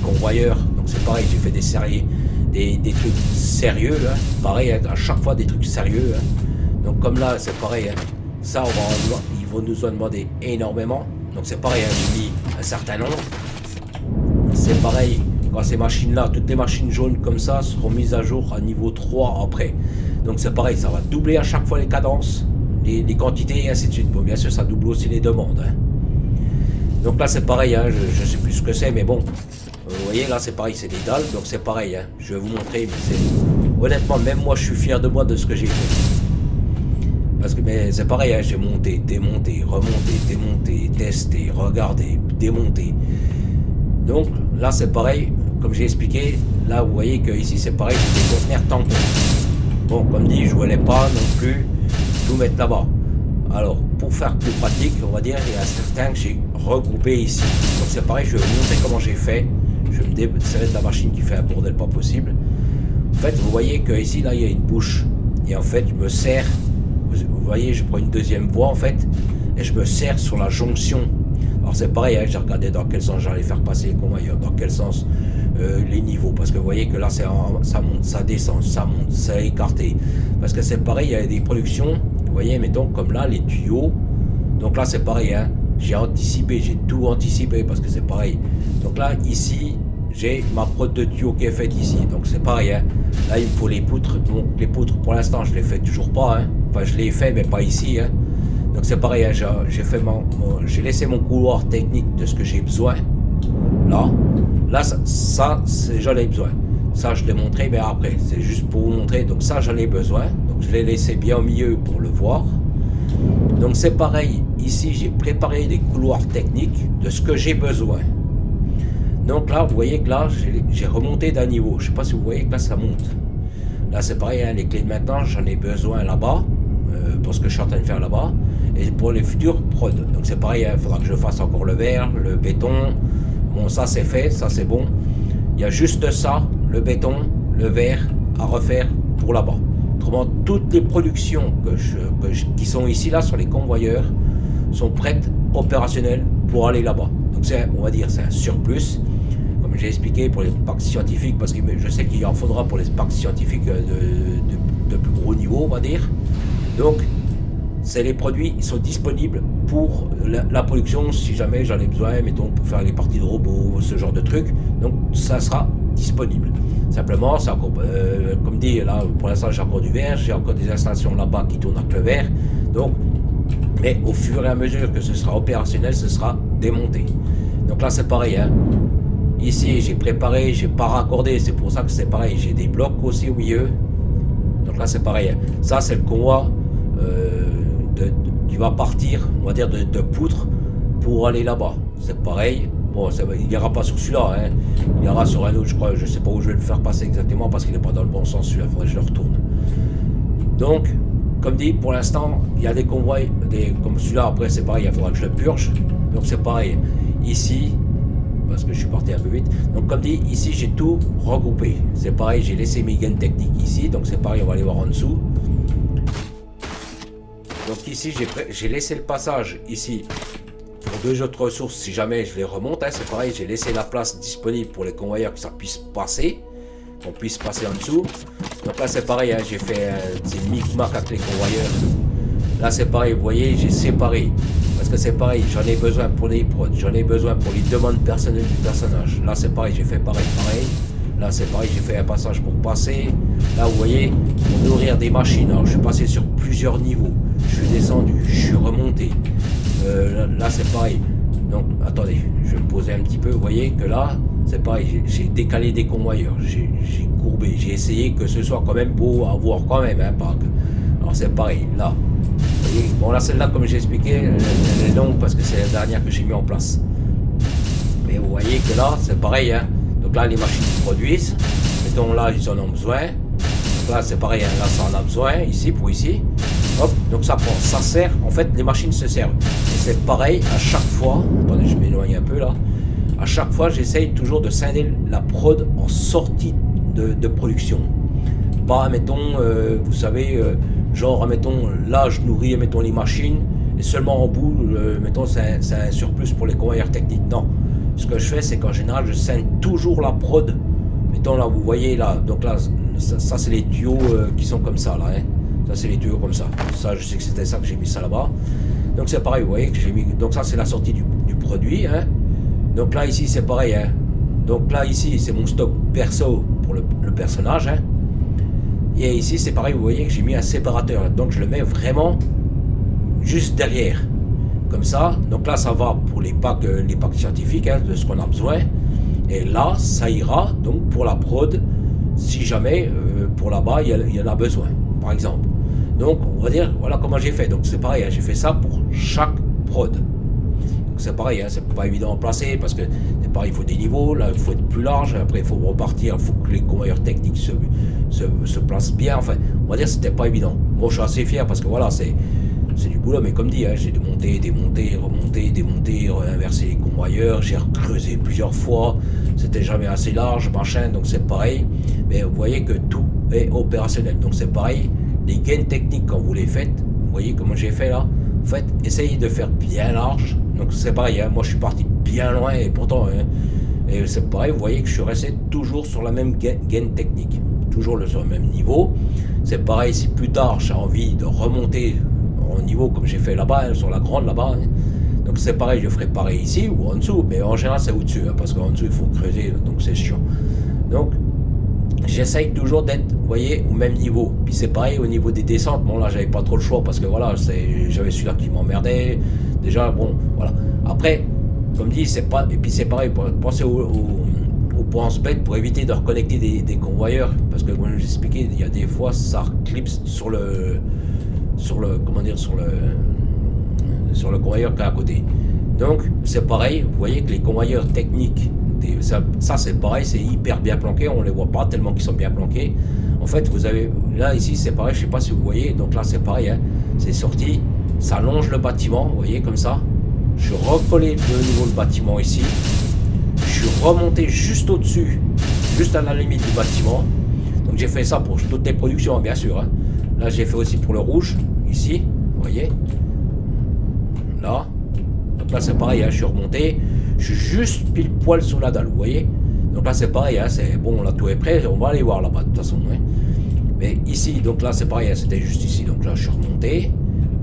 convoyeurs. Donc c'est pareil, j'ai fait des trucs sérieux, hein. Pareil, hein, à chaque fois des trucs sérieux. Hein. Donc comme là, c'est pareil, hein. Ça, ils vont nous en demander énormément. Donc c'est pareil, hein, j'ai mis un certain nombre. C'est pareil. Quand ces machines-là, toutes les machines jaunes comme ça seront mises à jour à niveau 3 après. Donc c'est pareil, ça va doubler à chaque fois les cadences, les quantités et ainsi de suite. Bon, bien sûr, ça double aussi les demandes. Hein. Donc là, c'est pareil, hein, je ne sais plus ce que c'est, mais bon. Vous voyez, là, c'est pareil, c'est des dalles, donc c'est pareil. Hein, je vais vous montrer, mais honnêtement, même moi, je suis fier de moi de ce que j'ai fait. Parce que c'est pareil, hein, j'ai monté, démonté, remonté, démonté, testé, regardé, démonté. Donc là, c'est pareil. Comme j'ai expliqué, là vous voyez que ici c'est pareil, c'est des conteneurs tampons. Bon, comme dit, je ne voulais pas non plus tout mettre là-bas. Alors, pour faire plus pratique, on va dire, il y a certains que j'ai regroupés ici. Donc c'est pareil, je vais vous montrer comment j'ai fait. Je vais me déserrer de la machine qui fait un bordel pas possible. En fait, vous voyez que ici, là, il y a une bouche. Et en fait, je me sers, vous voyez, je prends une deuxième voie en fait, et je me sers sur la jonction. Alors c'est pareil, hein, j'ai regardé dans quel sens j'allais faire passer les convoyeurs, dans quel sens les niveaux, parce que vous voyez que là ça monte, ça descend, ça monte, ça est écarté, parce que c'est pareil, il y a des productions, vous voyez, mettons comme là les tuyaux, donc là c'est pareil, hein, j'ai anticipé, j'ai tout anticipé, parce que c'est pareil, donc là ici j'ai ma prod de tuyaux qui est faite ici, donc c'est pareil, hein, là il me faut les poutres, donc les poutres pour l'instant je les fais toujours pas, hein, enfin je les ai fait mais pas ici, hein. Donc c'est pareil, hein, j'ai laissé mon couloir technique de ce que j'ai besoin. Là ça j'en ai besoin. Ça je l'ai montré, mais après, c'est juste pour vous montrer. Donc ça j'en ai besoin. Donc je l'ai laissé bien au milieu pour le voir. Donc c'est pareil, ici j'ai préparé des couloirs techniques de ce que j'ai besoin. Donc là, vous voyez que là, j'ai remonté d'un niveau. Je ne sais pas si vous voyez que là ça monte. Là c'est pareil, hein, les clés de maintenance, j'en ai besoin là-bas. Pour ce que je suis en train de faire là-bas. Et pour les futurs prods. Donc c'est pareil, il faudra que je fasse encore le verre, le béton. Bon, ça c'est fait, ça c'est bon. Il y a juste ça, le béton, le verre à refaire pour là-bas. Autrement, toutes les productions qui sont ici, là, sur les convoyeurs, sont prêtes, opérationnelles pour aller là-bas. Donc c'est, on va dire, c'est un surplus, comme j'ai expliqué pour les packs scientifiques, parce que je sais qu'il en faudra pour les packs scientifiques de plus gros niveau, on va dire. Donc c'est les produits, ils sont disponibles pour la production si jamais j'en ai besoin, mettons pour faire les parties de robots, ce genre de trucs. Donc ça sera disponible. Simplement, c'est encore, comme dit là, pour l'instant j'ai encore du verre, j'ai encore des installations là-bas qui tournent avec le verre. Donc, mais au fur et à mesure que ce sera opérationnel, ce sera démonté. Donc là c'est pareil, hein. Ici j'ai préparé, j'ai pas raccordé, c'est pour ça que c'est pareil, j'ai des blocs aussi au milieu. Donc là c'est pareil, hein. Ça c'est le convoi qui va partir, on va dire, de poutre pour aller là-bas. C'est pareil. Bon, il n'y aura pas sur celui-là, hein. Il y aura sur un autre, je crois. Je sais pas où je vais le faire passer exactement parce qu'il n'est pas dans le bon sens. Celui-là, il faudrait que je le retourne. Donc, comme dit, pour l'instant, il y a des convois, comme celui-là. Après, c'est pareil, il faudra que je le purge. Donc, c'est pareil. Ici, parce que je suis parti un peu vite. Donc, comme dit, ici, j'ai tout regroupé. C'est pareil, j'ai laissé mes gaines techniques ici. Donc, c'est pareil, on va aller voir en dessous. Donc ici, j'ai laissé le passage ici pour deux autres ressources si jamais je les remonte. Hein, c'est pareil, j'ai laissé la place disponible pour les convoyeurs que ça puisse passer. Qu'on puisse passer en dessous. Donc là, c'est pareil, hein, j'ai fait un micmac avec les convoyeurs. Là, c'est pareil, vous voyez, j'ai séparé. Parce que c'est pareil, j'en ai besoin pour les prods, j'en ai besoin pour les demandes personnelles du personnage. Là, c'est pareil, j'ai fait pareil. Là, c'est pareil, j'ai fait un passage pour passer. Là, vous voyez, pour nourrir des machines. Alors, je suis passé sur plusieurs niveaux. Je suis descendu, je suis remonté. Là, c'est pareil. Donc, attendez, je vais me poser un petit peu. Vous voyez que là, c'est pareil. J'ai décalé des convoyeurs. J'ai courbé. J'ai essayé que ce soit quand même beau à voir quand même. Hein, alors, c'est pareil. Là, vous voyez, bon, là, celle-là, comme j'ai expliqué, elle est longue parce que c'est la dernière que j'ai mis en place. Mais vous voyez que là, c'est pareil. Hein. Donc là, les machines produisent. Mettons là, ils en ont besoin. Donc là, c'est pareil. Hein, là, ça en a besoin. Ici, pour ici. Hop, donc ça prend, ça sert, en fait les machines se servent. Et c'est pareil à chaque fois, attendez je m'éloigne un peu là, à chaque fois j'essaye toujours de scinder la prod en sortie de production. Pas, mettons, vous savez, genre, mettons, là je nourris, mettons, les machines, et seulement en bout, mettons, c'est un surplus pour les convoyeurs techniques. Non, ce que je fais, c'est qu'en général, je scinde toujours la prod. Mettons là, vous voyez là, donc là, ça c'est les tuyaux qui sont comme ça là, hein. Ça c'est les tuyaux comme ça. Ça je sais que c'était ça que j'ai mis ça là-bas. Donc c'est pareil, vous voyez que j'ai mis. Donc ça c'est la sortie du produit. Hein. Donc là ici c'est pareil. Hein. Donc là ici c'est mon stock perso pour le personnage. Hein. Et ici c'est pareil, vous voyez que j'ai mis un séparateur. Donc je le mets vraiment juste derrière. Comme ça. Donc là ça va pour les packs scientifiques, hein, de ce qu'on a besoin. Et là ça ira donc pour la prod si jamais pour là-bas il y en a besoin. Par exemple. Donc, on va dire, voilà comment j'ai fait. Donc, c'est pareil, hein, j'ai fait ça pour chaque prod. Donc, c'est pareil, hein, c'est pas évident à placer parce que c'est pareil, il faut des niveaux, là, il faut être plus large. Après, il faut repartir, il faut que les convoyeurs techniques se placent bien. Enfin, on va dire, c'était pas évident. Bon, je suis assez fier parce que voilà, c'est du boulot, mais comme dit, hein, j'ai démonté, remonté, inversé les convoyeurs, j'ai recreusé plusieurs fois. C'était jamais assez large, machin, donc c'est pareil. Mais vous voyez que tout est opérationnel. Donc c'est pareil, les gains techniques quand vous les faites, vous voyez comment j'ai fait là, en fait, essayez de faire bien large. Donc c'est pareil, hein, moi je suis parti bien loin et pourtant, hein, et c'est pareil, vous voyez que je suis resté toujours sur la même gain technique, toujours sur le même niveau. C'est pareil, si plus tard j'ai envie de remonter au niveau comme j'ai fait là-bas, hein, sur la grande là-bas, hein. Donc c'est pareil, je ferai pareil ici ou en dessous, mais en général c'est au-dessus, hein, parce qu'en dessous il faut creuser, donc c'est chiant. Donc j'essaye toujours d'être, vous voyez, au même niveau. Puis c'est pareil au niveau des descentes. Bon là j'avais pas trop le choix parce que voilà, j'avais celui-là qui m'emmerdait. Déjà bon, voilà. Après, comme dit, c'est pas. Et puis c'est pareil, pensez aux penses bêtes pour éviter de reconnecter des convoyeurs. Parce que comme je vous expliqué, il y a des fois ça clipse sur le comment dire, sur le convoyeur qui est à côté. Donc c'est pareil, vous voyez que les convoyeurs techniques, ça c'est pareil, c'est hyper bien planqué, on les voit pas tellement qu'ils sont bien planqués. En fait vous avez, là ici c'est pareil, je sais pas si vous voyez, donc là c'est pareil, hein, c'est sorti, ça longe le bâtiment, vous voyez comme ça. Je suis recollé de nouveau le bâtiment ici, je suis remonté juste au-dessus, juste à la limite du bâtiment. Donc j'ai fait ça pour toutes les productions bien sûr, hein. Là j'ai fait aussi pour le rouge, ici, vous voyez, là, Donc là c'est pareil, hein, je suis remonté, je suis juste pile poil sous la dalle, vous voyez. Donc là c'est pareil, hein, c'est bon, là tout est prêt, on va aller voir là-bas de toute façon. Hein. Mais ici, donc là c'est pareil, hein, c'était juste ici, donc là je suis remonté.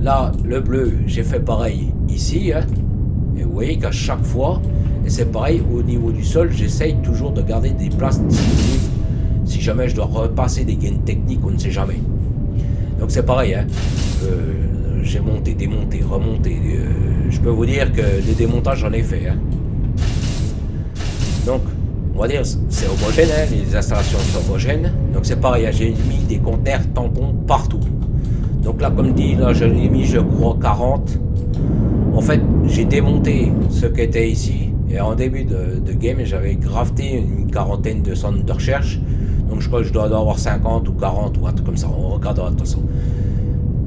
Là le bleu, j'ai fait pareil ici, hein. Et vous voyez qu'à chaque fois, et c'est pareil au niveau du sol, j'essaye toujours de garder des places disponibles. Si jamais je dois repasser des gains techniques, on ne sait jamais. Donc c'est pareil, hein. J'ai monté, démonté, remonté. Je peux vous dire que des démontages j'en ai fait. Hein. Donc on va dire c'est homogène, hein. Les installations sont homogènes. Donc c'est pareil, hein. J'ai mis des conteneurs tampons partout. Donc là comme dit, là j'en ai mis je crois 40. En fait j'ai démonté ce qui était ici. Et en début de game j'avais grafté une quarantaine de centres de recherche. Donc je crois que je dois avoir 50 ou 40 ou un truc comme ça, on regardera de toute façon.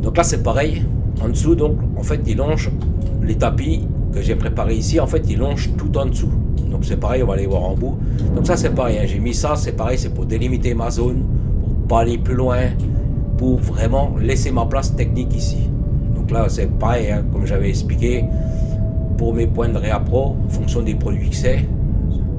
Donc là c'est pareil, en dessous donc en fait ils longent les tapis que j'ai préparés ici, en fait ils longent tout en dessous. Donc c'est pareil, on va aller voir en bout. Donc ça c'est pareil, hein. J'ai mis ça, c'est pareil, c'est pour délimiter ma zone, pour pas aller plus loin, pour vraiment laisser ma place technique ici. Donc là c'est pareil, hein, comme j'avais expliqué, pour mes points de réappro, en fonction des produits que c'est.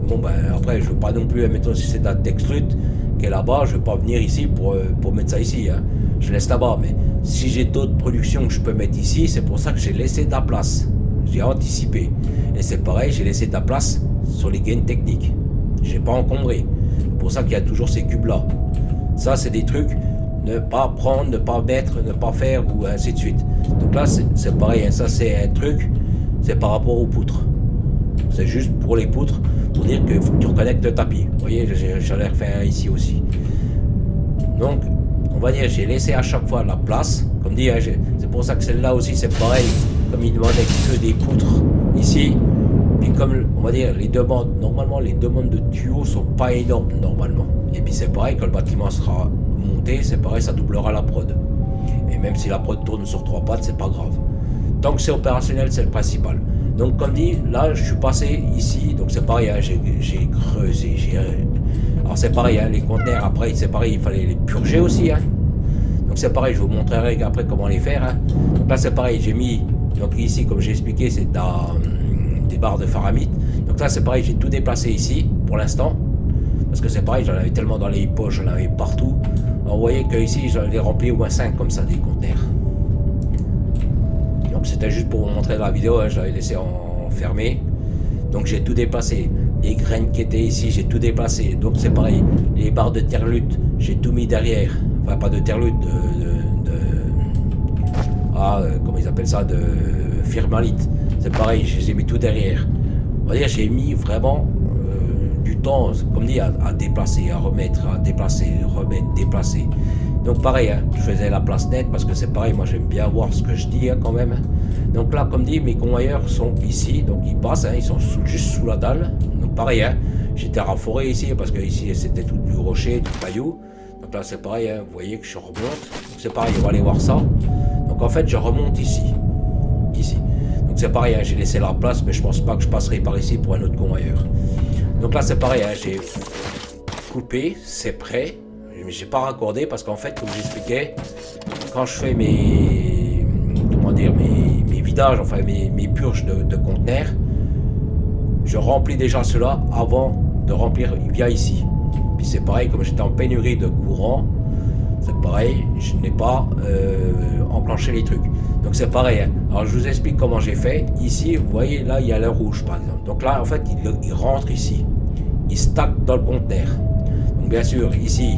Bon ben après je veux pas non plus, mettons si c'est de la Textrute qui est là-bas, je vais pas venir ici pour mettre ça ici, hein. Je laisse là-bas, mais si j'ai d'autres productions que je peux mettre ici, c'est pour ça que j'ai laissé de la place, j'ai anticipé. Et c'est pareil, j'ai laissé de la place sur les gains techniques, j'ai pas encombré, c'est pour ça qu'il y a toujours ces cubes là. Ça c'est des trucs, ne pas prendre, ne pas mettre, ne pas faire ou ainsi de suite. Donc là c'est pareil, hein. Ça c'est un truc, c'est par rapport aux poutres, c'est juste pour les poutres, pour dire qu'il faut que tu reconnectes le tapis. Vous voyez, j'en ai refait un ici aussi. Donc, on va dire, j'ai laissé à chaque fois la place. Comme dit, hein, c'est pour ça que celle-là aussi, c'est pareil. Comme il demandait que des poutres ici. Puis comme, on va dire, les demandes, normalement, les demandes de tuyaux sont pas énormes, normalement. Et puis c'est pareil, quand le bâtiment sera monté, c'est pareil, ça doublera la prod. Et même si la prod tourne sur 3 pattes, c'est pas grave. Tant que c'est opérationnel, c'est le principal. Donc comme dit, là je suis passé ici, donc c'est pareil, hein, j'ai creusé, alors c'est pareil, hein, les conteneurs après c'est pareil, il fallait les purger aussi, hein. Donc c'est pareil, je vous montrerai après comment les faire, hein. Donc là c'est pareil, j'ai mis, donc ici comme j'ai expliqué c'est des barres de faramite, donc là c'est pareil, j'ai tout déplacé ici pour l'instant, parce que c'est pareil, j'en avais tellement dans les poches, j'en avais partout. Alors vous voyez que ici j'en ai rempli au moins 5 comme ça des conteneurs. C'était juste pour vous montrer la vidéo, hein, je l'avais laissé fermé. Donc j'ai tout déplacé. Les graines qui étaient ici, j'ai tout déplacé. Donc c'est pareil. Les barres de terlute, j'ai tout mis derrière. Enfin pas de terlute, comment ils appellent ça, de firmalite. C'est pareil, je les ai mis tout derrière. On va dire j'ai mis vraiment du temps, comme dit, à déplacer, à remettre, à déplacer, remettre, déplacer. Donc pareil, hein, je faisais la place nette parce que c'est pareil, moi j'aime bien voir ce que je dis, hein, quand même. Donc là, comme dit, mes convoyeurs sont ici, donc ils passent, hein, ils sont juste sous la dalle. Donc pareil, hein, j'étais rafforé ici parce que ici c'était tout du rocher, du caillou. Donc là c'est pareil, hein, vous voyez que je remonte. Donc c'est pareil, on va aller voir ça. Donc en fait je remonte ici. Donc c'est pareil, hein, j'ai laissé la place, mais je pense pas que je passerai par ici pour un autre convoyeur. Donc là c'est pareil, hein, j'ai coupé, c'est prêt. Mais j'ai pas raccordé parce qu'en fait, comme j'expliquais, quand je fais mes vidages, enfin mes purges de conteneurs, je remplis déjà cela avant de remplir via ici. Puis c'est pareil, comme j'étais en pénurie de courant, c'est pareil, je n'ai pas enclenché les trucs. Donc c'est pareil, hein. Alors je vous explique comment j'ai fait. Ici, vous voyez, là il y a le rouge par exemple. Donc là en fait il rentre ici, il stack dans le conteneur. Donc bien sûr ici,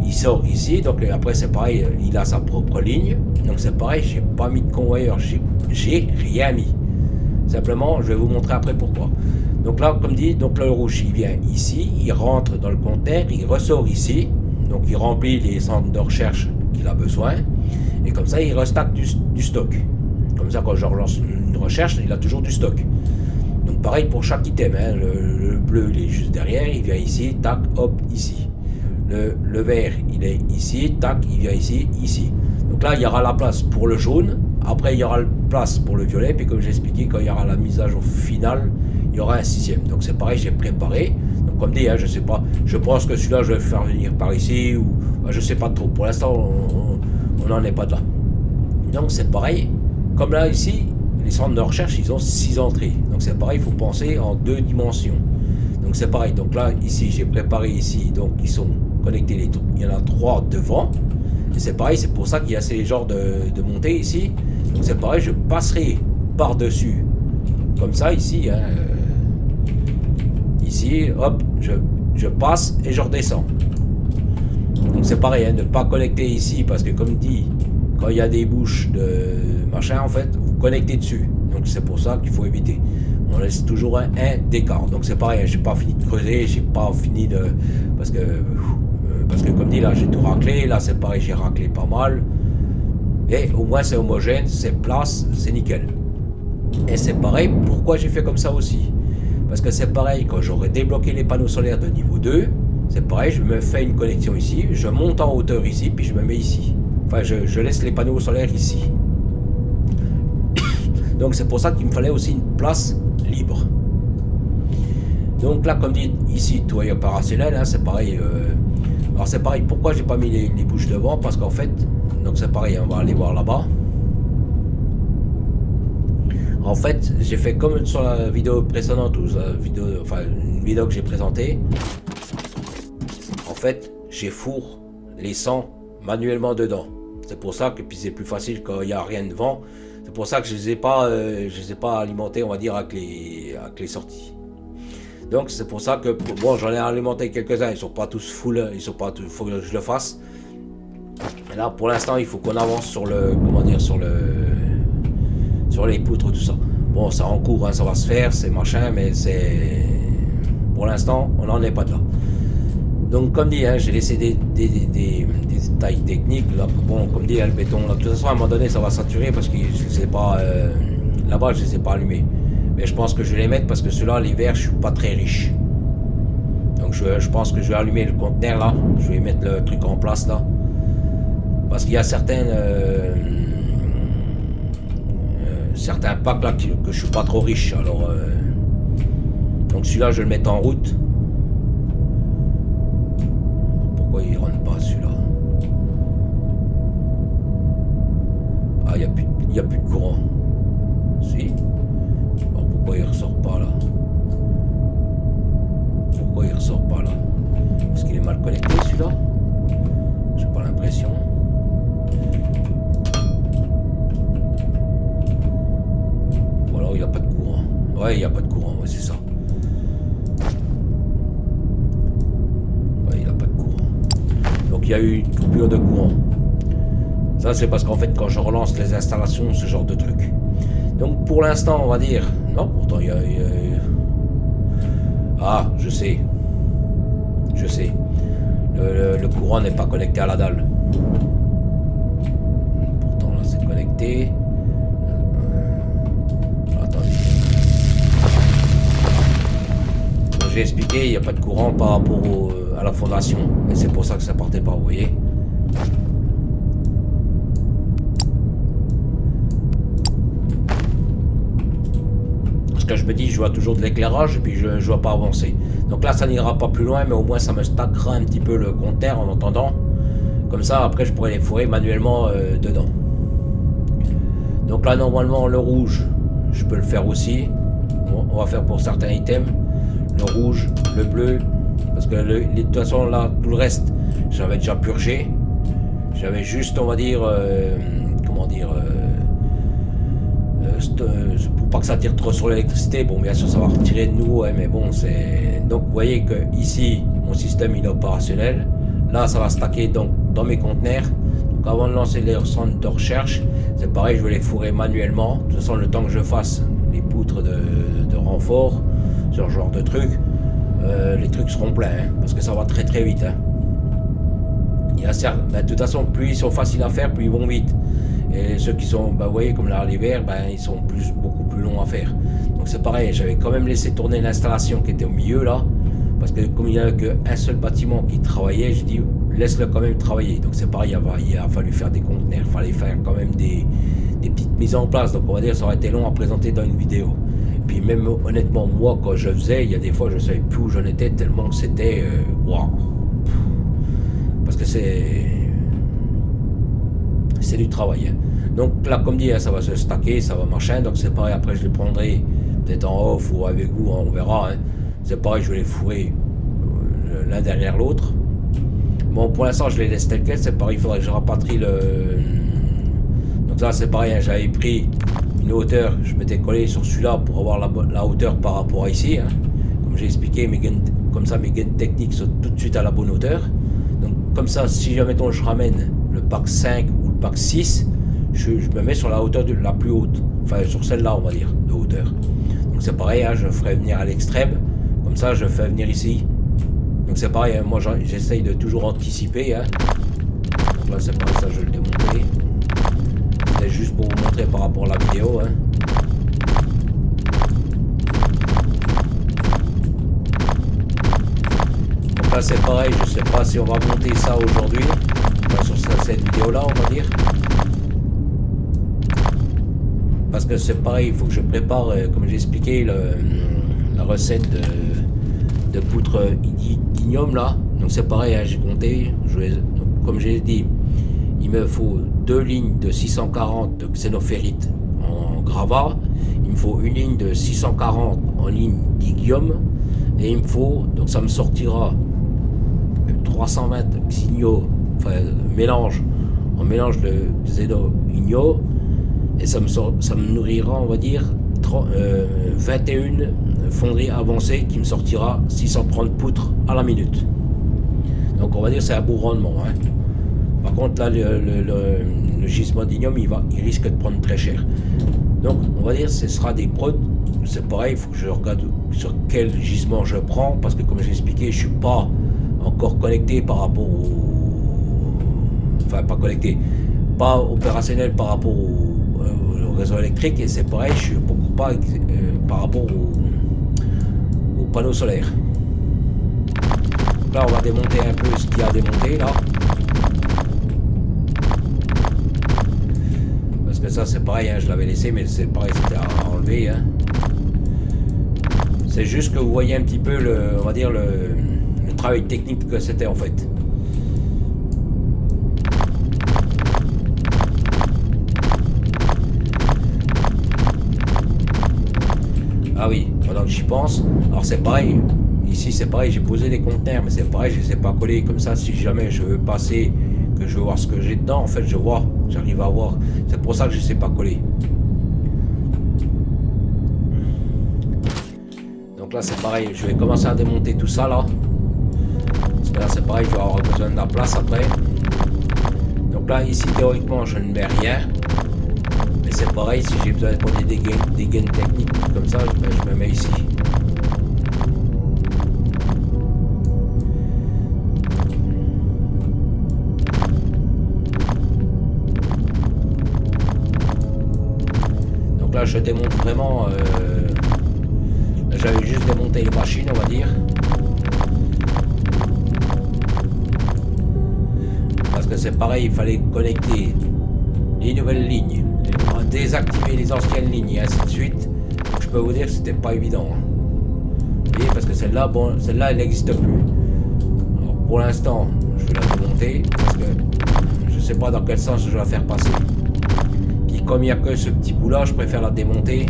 il sort ici, donc après c'est pareil, il a sa propre ligne. Donc c'est pareil, j'ai pas mis de convoyeur, j'ai rien mis. Simplement, je vais vous montrer après pourquoi. Donc là, comme dit, donc le rouge, il vient ici, il rentre dans le conteneur, il ressort ici, donc il remplit les centres de recherche qu'il a besoin, et comme ça, il restack du stock. Comme ça, quand je relance une recherche, il a toujours du stock. Donc pareil pour chaque item, hein. Le bleu, il est juste derrière, il vient ici, tac, hop, ici. Le vert, il est ici, tac, il vient ici, ici. Donc là, il y aura la place pour le jaune. Après, il y aura la place pour le violet. Puis comme j'ai expliqué, quand il y aura la mise à jour finale, il y aura un 6e. Donc c'est pareil, j'ai préparé. Donc comme dit, hein, je sais pas. Je pense que celui-là, je vais le faire venir par ici. Ou je sais pas trop. Pour l'instant, on n'en est pas là. Donc c'est pareil. Comme là, ici, les centres de recherche, ils ont 6 entrées. Donc c'est pareil, il faut penser en 2 dimensions. Donc c'est pareil. Donc là, ici, j'ai préparé ici, donc ils sont connectés. Il y en a 3 devant. Et c'est pareil, c'est pour ça qu'il y a ces genres de montées ici. Donc c'est pareil, je passerai par-dessus. Comme ça, ici. Hein, ici, hop, je passe et je redescends. Donc c'est pareil, hein, ne pas connecter ici, parce que comme dit, quand il y a des bouches de machin, en fait, vous connectez dessus. Donc c'est pour ça qu'il faut éviter. On laisse toujours un d'écart. Donc c'est pareil, j'ai pas fini de creuser, j'ai pas fini de... Parce que comme dit, là j'ai tout raclé, là c'est pareil, j'ai raclé pas mal. Et au moins c'est homogène, c'est place, c'est nickel. Et c'est pareil, pourquoi j'ai fait comme ça aussi? Parce que c'est pareil, quand j'aurai débloqué les panneaux solaires de niveau 2, c'est pareil, je me fais une connexion ici, je monte en hauteur ici, puis je me mets ici. Enfin, je laisse les panneaux solaires ici. Donc c'est pour ça qu'il me fallait aussi une place libre. Donc là, comme dit ici, toit opérationnel, hein, c'est pareil. Alors c'est pareil, pourquoi j'ai pas mis les bouches devant? Parce qu'en fait, donc c'est pareil, on va aller voir là-bas. En fait, j'ai fait comme sur la vidéo précédente, ou la vidéo, enfin une vidéo que j'ai présentée. En fait, j'ai fourre les 100 manuellement dedans. C'est pour ça que puis c'est plus facile quand il n'y a rien devant. C'est pour ça que je les ai pas alimentés, on va dire, avec les sorties. Donc c'est pour ça que bon, j'en ai alimenté quelques-uns. Ils sont pas tous full, ils sont pas tous. Faut que je le fasse. Et là, pour l'instant, il faut qu'on avance sur le, comment dire, sur les poutres, tout ça. Bon, ça en cours, hein, ça va se faire, c'est machin, mais c'est pour l'instant, on n'en est pas de là. Donc comme dit, hein, j'ai laissé des détails techniques. Là, bon, comme dit, hein, le béton, là, de toute façon à un moment donné ça va saturer parce que je ne les ai pas là-bas, je les ai pas allumés. Mais je pense que je vais les mettre parce que ceux-là, l'hiver, je suis pas très riche. Donc je pense que je vais allumer le conteneur là, je vais mettre le truc en place là. Parce qu'il y a certains packs là que je suis pas trop riche. Alors donc celui-là, je vais le mettre en route. Il rentre pas celui-là. Ah, il n'y a plus de courant. Si. Alors pourquoi il ressort pas là? Pourquoi il ressort pas là? Est-ce qu'il est mal connecté celui-là? J'ai pas l'impression. Ou alors il n'y a pas de courant. Ouais, il n'y a pas de courant, ouais, c'est ça. Il y a eu une coupure de courant. Ça c'est parce qu'en fait quand je relance les installations, ce genre de truc. Donc pour l'instant on va dire... Non, pourtant il y a... Ah, je sais. Je sais. Le courant n'est pas connecté à la dalle. Pourtant là c'est connecté. Attendez. Comme j'ai expliqué, il n'y a pas de courant par rapport à la fondation. Et c'est pour ça que ça partait pas, vous voyez. Parce que je me dis, je vois toujours de l'éclairage et puis je vois pas avancer. Donc là, ça n'ira pas plus loin, mais au moins ça me stackera un petit peu le compteur en entendant. Comme ça, après, je pourrais les fourrer manuellement dedans. Donc là, normalement, le rouge, je peux le faire aussi. Bon, on va faire pour certains items. Le rouge, le bleu. Parce que de toute façon là, tout le reste, j'avais déjà purgé. J'avais juste, on va dire, comment dire, pour pas que ça tire trop sur l'électricité. Bon, bien sûr, ça va retirer de nouveau, hein, mais bon, c'est... Donc, vous voyez que ici, mon système, il est opérationnel. Là, ça va stacker donc dans mes conteneurs. Donc, avant de lancer les centres de recherche, c'est pareil, je vais les fourrer manuellement. De toute façon, le temps que je fasse les poutres de renfort, ce genre de trucs, les trucs seront pleins, hein, parce que ça va très très vite. Hein. Il y a certes, ben, de toute façon, plus ils sont faciles à faire, plus ils vont vite. Et ceux qui sont, ben, vous voyez, comme là l'hiver, ben, ils sont beaucoup plus longs à faire. Donc c'est pareil, j'avais quand même laissé tourner l'installation qui était au milieu là, parce que comme il n'y avait qu'un seul bâtiment qui travaillait, j'ai dit laisse-le quand même travailler. Donc c'est pareil, il a fallu faire des conteneurs, il fallait faire quand même des petites mises en place. Donc on va dire ça aurait été long à présenter dans une vidéo. Puis même honnêtement, moi quand je faisais, il y a des fois je ne savais plus où j'en étais tellement que c'était c'est du travail. Hein. Donc là, comme dit, hein, ça va se stacker, ça va marcher. Donc c'est pareil, après je les prendrai peut-être en off ou avec vous, hein, on verra. Hein. C'est pareil, je vais les fourrer l'un derrière l'autre. Bon, pour l'instant, je les laisse telles quelles. C'est pareil, il faudrait que je rapatrie le... Donc là, c'est pareil, hein, j'avais pris une hauteur, je m'étais collé sur celui-là pour avoir la hauteur par rapport à ici. Hein. Comme j'ai expliqué, mes gaines, comme ça, mes gaines techniques sont tout de suite à la bonne hauteur. Donc comme ça, si jamais je ramène le pack 5 ou le pack 6, je me mets sur la hauteur la plus haute, enfin sur celle-là on va dire, de hauteur. Donc c'est pareil, hein, je ferai venir à l'extrême, comme ça je fais venir ici. Donc c'est pareil, hein, moi j'essaye de toujours anticiper. Hein. Donc là c'est pareil, ça je vais le démonter. C'est juste pour vous montrer par rapport à la vidéo. Hein. Donc là c'est pareil, je sais pas si on va monter ça aujourd'hui, enfin, sur cette vidéo là on va dire. Parce que c'est pareil, il faut que je prépare, comme j'ai expliqué, la recette de poutre d'ignium là. Donc c'est pareil, hein, j'ai compté, comme j'ai dit, il me faut 2 lignes de 640 de xénophérite en gravat, il me faut une ligne de 640 en ligne d'ignium, et il me faut, donc ça me sortira 320 xigno, enfin mélange de xéno-igno. Et ça me nourrira, on va dire, 21 fonderies avancées qui me sortira 630 poutres à la minute. Donc on va dire c'est un beau rendement. Hein. Par contre là, le gisement d'ignium, il risque de prendre très cher. Donc on va dire ce sera des prods. C'est pareil, il faut que je regarde sur quel gisement je prends. Parce que comme j'ai expliqué, je ne suis pas encore connecté par rapport au... Enfin pas connecté, pas opérationnel par rapport au réseau électrique, et c'est pareil, je suis beaucoup pas par rapport au panneau solaire. Donc là on va démonter un peu ce qu'il y a à démonter là, parce que ça c'est pareil, hein, je l'avais laissé mais c'est pareil, c'était à enlever. Hein. C'est juste que vous voyez un petit peu on va dire le travail technique que c'était en fait. Ah oui, pendant que j'y pense, alors c'est pareil, ici c'est pareil, j'ai posé des conteneurs, mais c'est pareil, je les ai pas collés comme ça. Si jamais je veux passer, que je veux voir ce que j'ai dedans, en fait je vois, j'arrive à voir, c'est pour ça que je ne sais pas coller. Donc là c'est pareil, je vais commencer à démonter tout ça là, parce que là c'est pareil, je vais avoir besoin de la place après. Donc là ici théoriquement je ne mets rien. C'est pareil, si j'ai besoin de prendre des gaines techniques comme ça, ben, je me mets ici. Donc là, je démonte vraiment. J'avais juste démonté les machines, on va dire. Parce que c'est pareil, il fallait connecter les nouvelles lignes, désactiver les anciennes lignes et ainsi de suite. Donc, je peux vous dire que c'était pas évident. Hein. Vous voyez, parce que celle-là, bon, celle-là, elle n'existe plus. Alors, pour l'instant, je vais la démonter parce que je sais pas dans quel sens je vais la faire passer. Puis comme il n'y a que ce petit bout-là, je préfère la démonter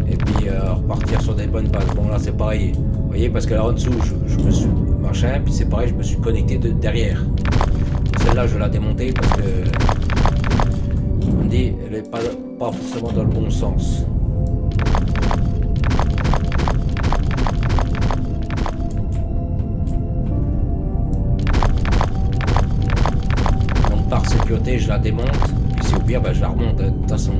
et puis repartir sur des bonnes bases. Bon là, c'est pareil. Vous voyez, parce que là en dessous, je me suis machin, puis c'est pareil, je me suis connecté derrière. Celle-là, je vais la démonter parce que elle n'est pas forcément dans le bon sens. Donc par sécurité je la démonte, puis si au pire ben, je la remonte de toute façon.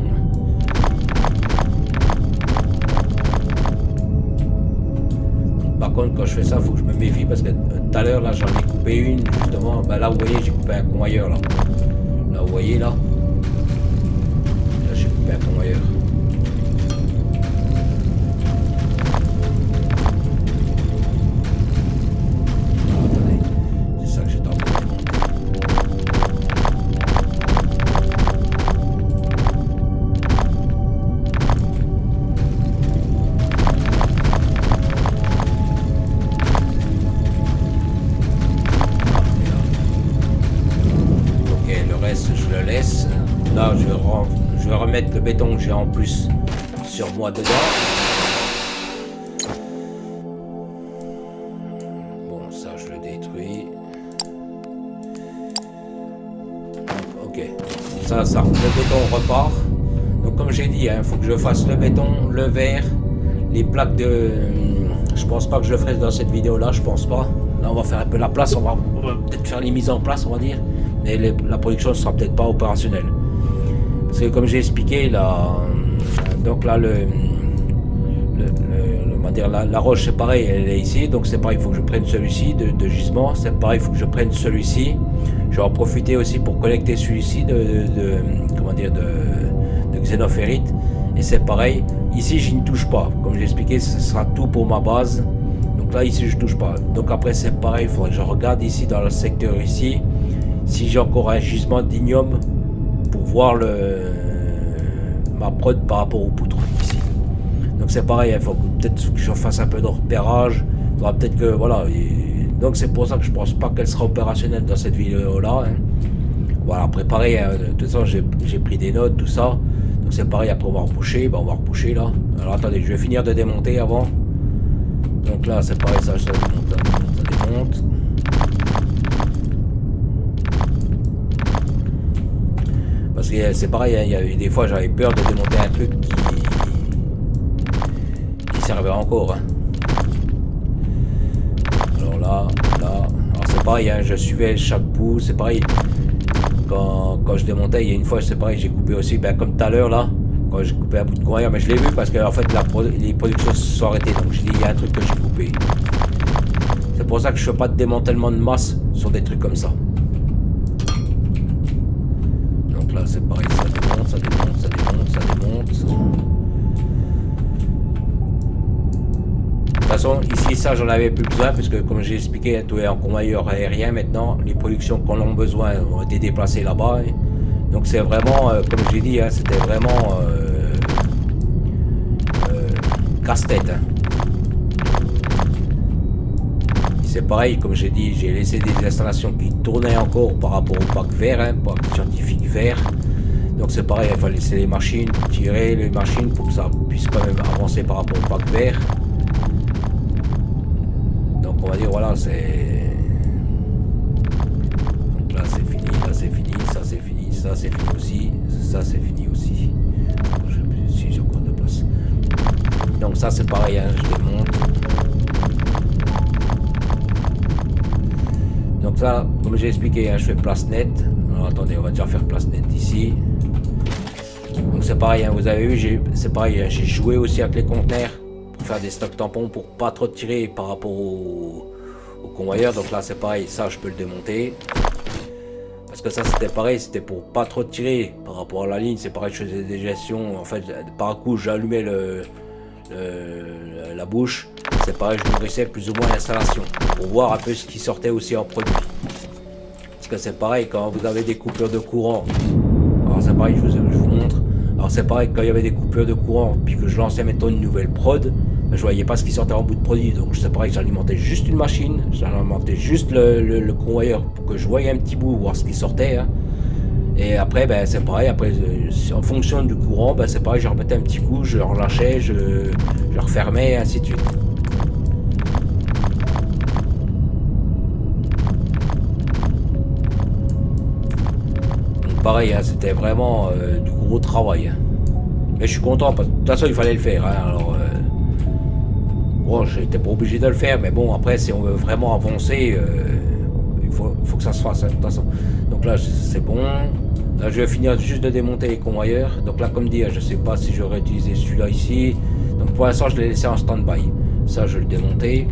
Donc, par contre quand je fais ça, il faut que je me méfie parce que tout à l'heure là j'en ai coupé une justement, ben, là vous voyez j'ai coupé un convoyeur là. Là vous voyez là. Un convoyeur. C'est ça que j'ai tenté de démonter. Ok, le reste là, je vais remettre le béton que j'ai en plus sur moi dedans. Bon, ça, je le détruis. Ok. Ça, le béton repart. Donc, comme j'ai dit, il faut que je fasse le béton, le verre, les plaques de... Je pense pas que je le ferai dans cette vidéo-là, je pense pas. Là, on va faire un peu la place, on va peut-être faire les mises en place, on va dire. Mais la production ne sera peut-être pas opérationnelle. Parce que comme j'ai expliqué, là, donc là, on va dire, la roche, c'est pareil, elle est ici. Donc c'est pareil, il faut que je prenne celui-ci de gisement. C'est pareil, il faut que je prenne celui-ci. Je vais en profiter aussi pour connecter celui-ci comment dire, de xénophérite. Et c'est pareil, ici, je ne touche pas. Comme j'ai expliqué, ce sera tout pour ma base. Donc là, ici, je touche pas. Donc après, c'est pareil, il faudrait que je regarde ici dans le secteur ici, si j'ai encore un gisement d'ignome pour voir ma prod par rapport aux poutres ici. Donc c'est pareil, il faut peut-être que je fasse un peu de repérage. Il faudra peut-être que, voilà. Donc c'est pour ça que je pense pas qu'elle sera opérationnelle dans cette vidéo-là. Hein. Voilà, préparé. Hein. De toute façon, j'ai pris des notes, tout ça. Donc c'est pareil, après on va reboucher. Ben, on va reboucher là. Alors attendez, je vais finir de démonter avant. Donc là, c'est pareil, ça démonte. Parce que c'est pareil, hein, il y a eu des fois, j'avais peur de démonter un truc qui servait encore. Hein. Alors là. Alors c'est pareil, hein, je suivais chaque bout. C'est pareil, quand je démontais, il y a une fois, c'est pareil, j'ai coupé aussi, ben, comme tout à l'heure là. Quand j'ai coupé un bout de conveyeur, mais je l'ai vu parce que en fait les productions se sont arrêtées, donc je dis il y a un truc que j'ai coupé. C'est pour ça que je fais pas de démantèlement de masse sur des trucs comme ça. Donc là c'est pareil, ça démonte. De toute façon ici ça j'en avais plus besoin parce que comme j'ai expliqué, tout est en conveyeur aérien maintenant, les productions qu'on a besoin ont été déplacées là-bas. Donc c'est vraiment, comme j'ai dit, hein, c'était vraiment casse-tête. Hein. C'est pareil, comme j'ai dit, j'ai laissé des installations qui tournaient encore par rapport au pack vert, hein, pack scientifique vert. Donc c'est pareil, il fallait laisser les machines, tirer les machines pour que ça puisse quand même avancer par rapport au pack vert. Donc on va dire, voilà, c'est... Donc là c'est fini, ça c'est fini aussi, ça c'est fini aussi. Je sais plus si j'ai encore de place. Donc ça c'est pareil, hein, je démonte. Donc ça, comme j'ai expliqué, hein, je fais place nette. Alors attendez, on va déjà faire place nette ici. Donc c'est pareil, hein, vous avez vu, c'est pareil, hein, j'ai joué aussi avec les conteneurs pour faire des stocks tampons pour pas trop tirer par rapport au convoyeur. Donc là c'est pareil, ça je peux le démonter. Parce que ça c'était pareil, c'était pour pas trop tirer par rapport à la ligne. C'est pareil, je faisais des gestions. En fait, par un coup, j'allumais la bouche. C'est pareil, je nourrissais plus ou moins l'installation pour voir un peu ce qui sortait aussi en produit. Parce que c'est pareil, quand vous avez des coupures de courant. Alors c'est pareil, je vous montre. Alors c'est pareil, quand il y avait des coupures de courant, puis que je lançais mettons une nouvelle prod, je voyais pas ce qui sortait en bout de produit. Donc c'est pareil, j'alimentais juste une machine, j'alimentais juste le convoyeur pour que je voyais un petit bout, voir ce qui sortait. Hein. Et après, ben, c'est pareil, après, en fonction du courant, ben, c'est pareil, je remettais un petit coup, je relâchais, je refermais, et ainsi de suite. Donc pareil, hein, c'était vraiment du gros travail. Hein. Mais je suis content, parce que de toute façon, il fallait le faire. Hein, alors, bon, j'étais pas obligé de le faire, mais bon, après, si on veut vraiment avancer, il faut que ça se fasse, hein, de toute façon. Donc là, c'est bon. Là, je vais finir juste de démonter les convoyeurs. Donc là, comme dit, je sais pas si j'aurais utilisé celui-là ici. Donc pour l'instant, je l'ai laissé en stand-by. Ça, je vais le démonter.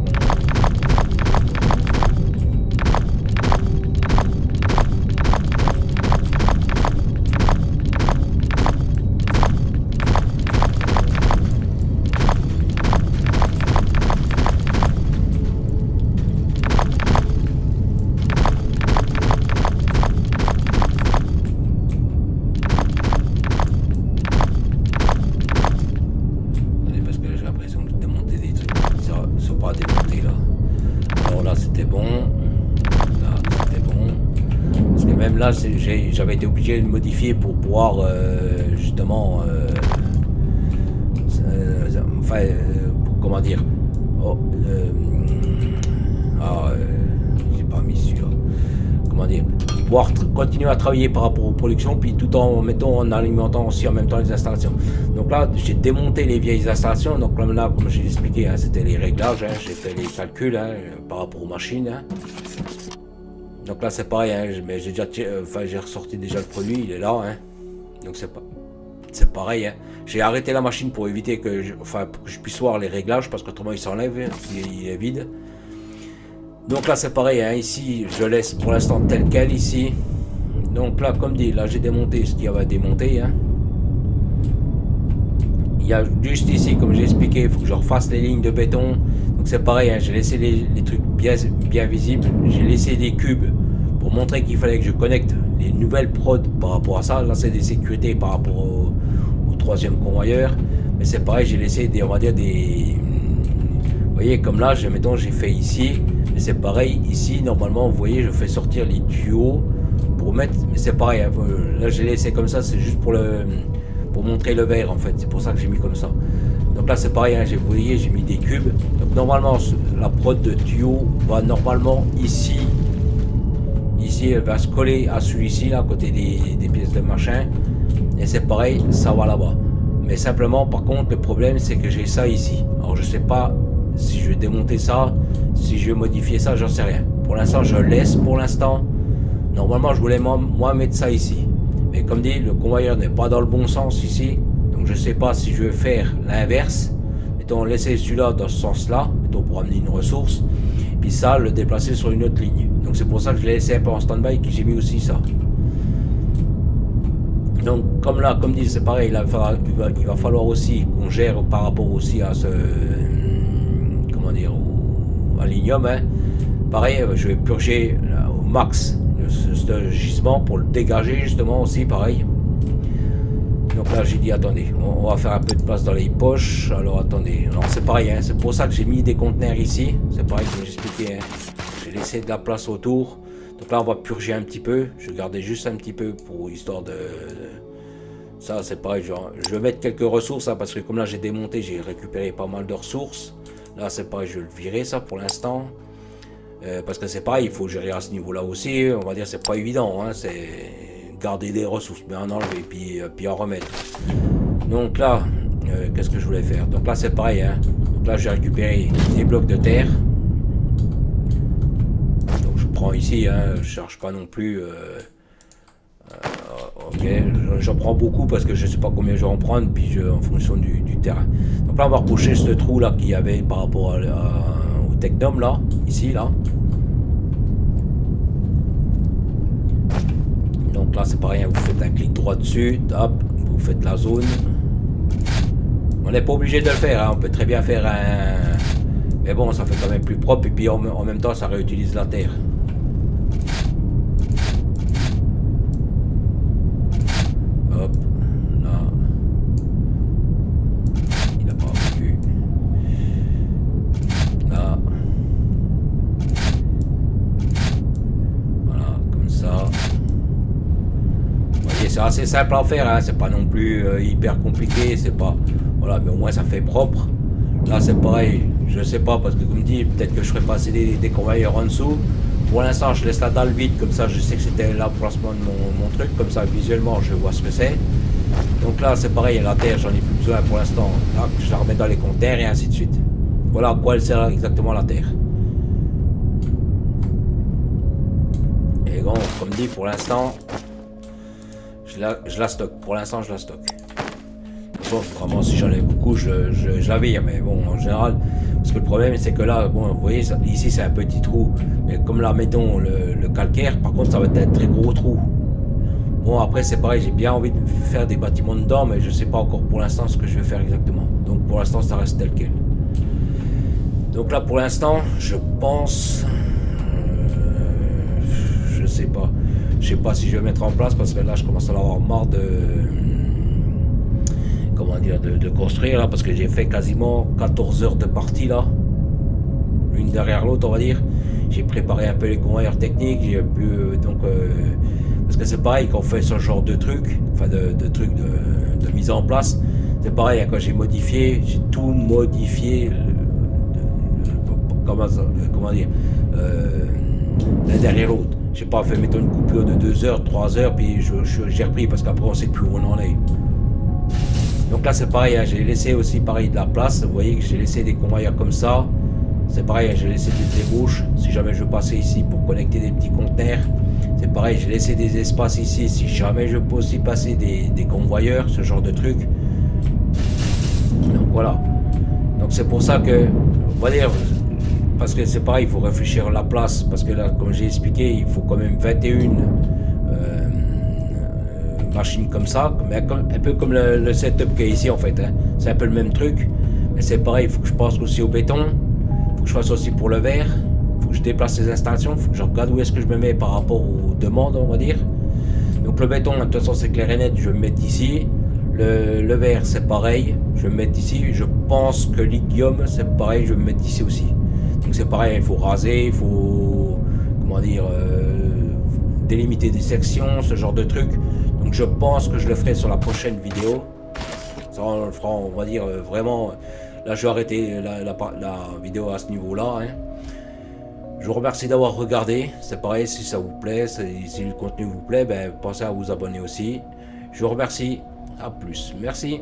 Pas démonté là. même là, j'avais été obligé de modifier pour pouvoir justement, comment dire, oh, j'ai pas mis sur, comment dire, pouvoir continuer à travailler par rapport aux productions, puis tout en mettant, en alimentant aussi en même temps les installations. Donc là, j'ai démonté les vieilles installations. Donc là, comme j'ai expliqué, hein, c'était les réglages, hein, j'ai fait les calculs hein, par rapport aux machines. Hein. Donc là, c'est pareil, hein, mais j'ai déjà, j'ai ressorti déjà le produit, il est là. Hein. Donc c'est pareil. Hein. J'ai arrêté la machine pour éviter que pour que je puisse voir les réglages, parce qu'autrement il s'enlève, hein, il est vide. Donc là c'est pareil, hein, ici je laisse pour l'instant tel quel ici. Donc là comme dit, là j'ai démonté ce qu'il y avait à démonter. Hein. Il y a juste ici, comme j'ai expliqué, il faut que je refasse les lignes de béton. Donc c'est pareil, hein, j'ai laissé les trucs bien visibles. J'ai laissé des cubes pour montrer qu'il fallait que je connecte les nouvelles prods par rapport à ça. Là c'est des sécurités par rapport au troisième convoyeur. Mais c'est pareil, j'ai laissé des, on va dire des... Vous voyez comme là, mettons j'ai fait ici. Mais c'est pareil ici, normalement vous voyez je fais sortir les tuyaux pour mettre, mais c'est pareil, hein, là j'ai laissé comme ça, c'est juste pour montrer le verre en fait, c'est pour ça que j'ai mis comme ça. Donc là c'est pareil, hein, vous voyez j'ai mis des cubes, donc normalement la prod de tuyaux va normalement ici elle va se coller à celui-ci là, à côté des pièces de machin, et c'est pareil, ça va là-bas. Mais simplement par contre le problème c'est que j'ai ça ici, alors je sais pas si je vais démonter ça, si je vais modifier ça, j'en sais rien. Pour l'instant, je laisse pour l'instant. Normalement, je voulais moi mettre ça ici. Mais comme dit, le convoyeur n'est pas dans le bon sens ici. Donc, je sais pas si je vais faire l'inverse. Mettons, laisser celui-là dans ce sens-là. Mettons, pour amener une ressource. Puis ça, le déplacer sur une autre ligne. Donc, c'est pour ça que je l'ai laissé un peu en stand-by et que j'ai mis aussi ça. Donc, comme là, comme dit, c'est pareil. Là, il va falloir aussi qu'on gère par rapport aussi à ce... comment dire, à l'ignome, hein. Pareil, je vais purger là, au max ce gisement pour le dégager justement aussi, pareil. Donc là j'ai dit attendez, on va faire un peu de place dans les poches. Alors attendez, alors c'est pareil, hein, c'est pour ça que j'ai mis des conteneurs ici. C'est pareil comme j'expliquais, hein. J'ai laissé de la place autour. Donc là on va purger un petit peu. Je vais garder juste un petit peu pour histoire de... Ça c'est pareil, genre, je vais mettre quelques ressources hein, parce que comme là j'ai démonté, j'ai récupéré pas mal de ressources. Là c'est pareil, je vais le virer ça pour l'instant. Parce que c'est pareil, il faut gérer à ce niveau-là aussi. On va dire c'est pas évident, hein, c'est garder des ressources, mais en enlever, puis en remettre. Donc là, qu'est-ce que je voulais faire? Donc là c'est pareil, hein. Donc là j'ai récupéré des blocs de terre. Donc je prends ici, hein, je cherche pas non plus. Ok, j'en prends beaucoup parce que je sais pas combien je vais en prendre, puis en fonction du terrain. Donc là on va reboucher ce trou là qu'il y avait par rapport au Technum là, ici là. Donc là c'est pareil, vous faites un clic droit dessus, hop, vous faites la zone. On n'est pas obligé de le faire, hein. On peut très bien faire un... Mais bon, ça fait quand même plus propre et puis en même temps ça réutilise la terre. Hop, là. Il n'a pas vu. Là. Voilà, comme ça. Vous voyez, c'est assez simple à faire, hein. C'est pas non plus hyper compliqué, c'est pas... Voilà, mais au moins ça fait propre. Là c'est pareil, je sais pas, parce que comme dit, peut-être que je ferai passer des convoyeurs en dessous. Pour l'instant je laisse la dalle vide, comme ça je sais que c'était l'emplacement de mon truc, comme ça visuellement je vois ce que c'est. Donc là c'est pareil, la terre j'en ai plus besoin pour l'instant, là je la remets dans les conteneurs et ainsi de suite. Voilà à quoi elle sert exactement la terre. Et bon, comme dit, pour l'instant je la stocke, pour l'instant je la stocke. Vraiment si j'en ai beaucoup je la vire, mais bon en général, parce que le problème c'est que là bon vous voyez ça, ici c'est un petit trou, mais comme là mettons le calcaire, par contre ça va être un très gros trou. Bon après c'est pareil, j'ai bien envie de faire des bâtiments dedans, mais je sais pas encore pour l'instant ce que je vais faire exactement, donc pour l'instant ça reste tel quel. Donc là pour l'instant je pense je sais pas si je vais mettre en place, parce que là je commence à avoir marre de comment dire, de construire là, parce que j'ai fait quasiment 14 heures de partie là, l'une derrière l'autre on va dire. J'ai préparé un peu les convoyeurs techniques, j'ai pu donc Parce que c'est pareil quand on fait ce genre de truc, enfin de trucs de mise en place. C'est pareil, quand j'ai modifié, j'ai tout modifié. Comment dire, l'un derrière l'autre. J'ai pas fait mettons une coupure de 2 heures, 3 heures, puis j'ai repris parce qu'après on sait plus où on en est. Donc là c'est pareil, hein, j'ai laissé aussi pareil de la place. Vous voyez que j'ai laissé des convoyeurs comme ça. C'est pareil, hein, j'ai laissé des débouches. Si jamais je veux passer ici pour connecter des petits conteneurs, c'est pareil, j'ai laissé des espaces ici. Si jamais je peux aussi passer des convoyeurs, ce genre de truc. Donc voilà. Donc c'est pour ça que, on va dire, parce que c'est pareil, il faut réfléchir à la place, parce que là, comme j'ai expliqué, il faut quand même 21 machines comme ça, mais un peu comme le setup qu'il y a ici en fait. Hein. C'est un peu le même truc, mais c'est pareil, il faut que je passe aussi au béton, il faut que je fasse aussi pour le verre, il faut que je déplace les installations, il faut que je regarde où est-ce que je me mets par rapport aux demandes, on va dire. Donc le béton, de toute façon, c'est clair et net, je vais me mettre ici. Le verre, c'est pareil, je vais me mettre ici. Je pense que l'ignium, c'est pareil, je vais me mettre ici aussi. Donc c'est pareil, il faut raser, il faut, comment dire, délimiter des sections, ce genre de truc. Donc je pense que je le ferai sur la prochaine vidéo. Ça, on le fera, on va dire, vraiment. Là, je vais arrêter la vidéo à ce niveau-là. Hein. Je vous remercie d'avoir regardé. C'est pareil, si ça vous plaît, si le contenu vous plaît, ben, pensez à vous abonner aussi. Je vous remercie. À plus. Merci.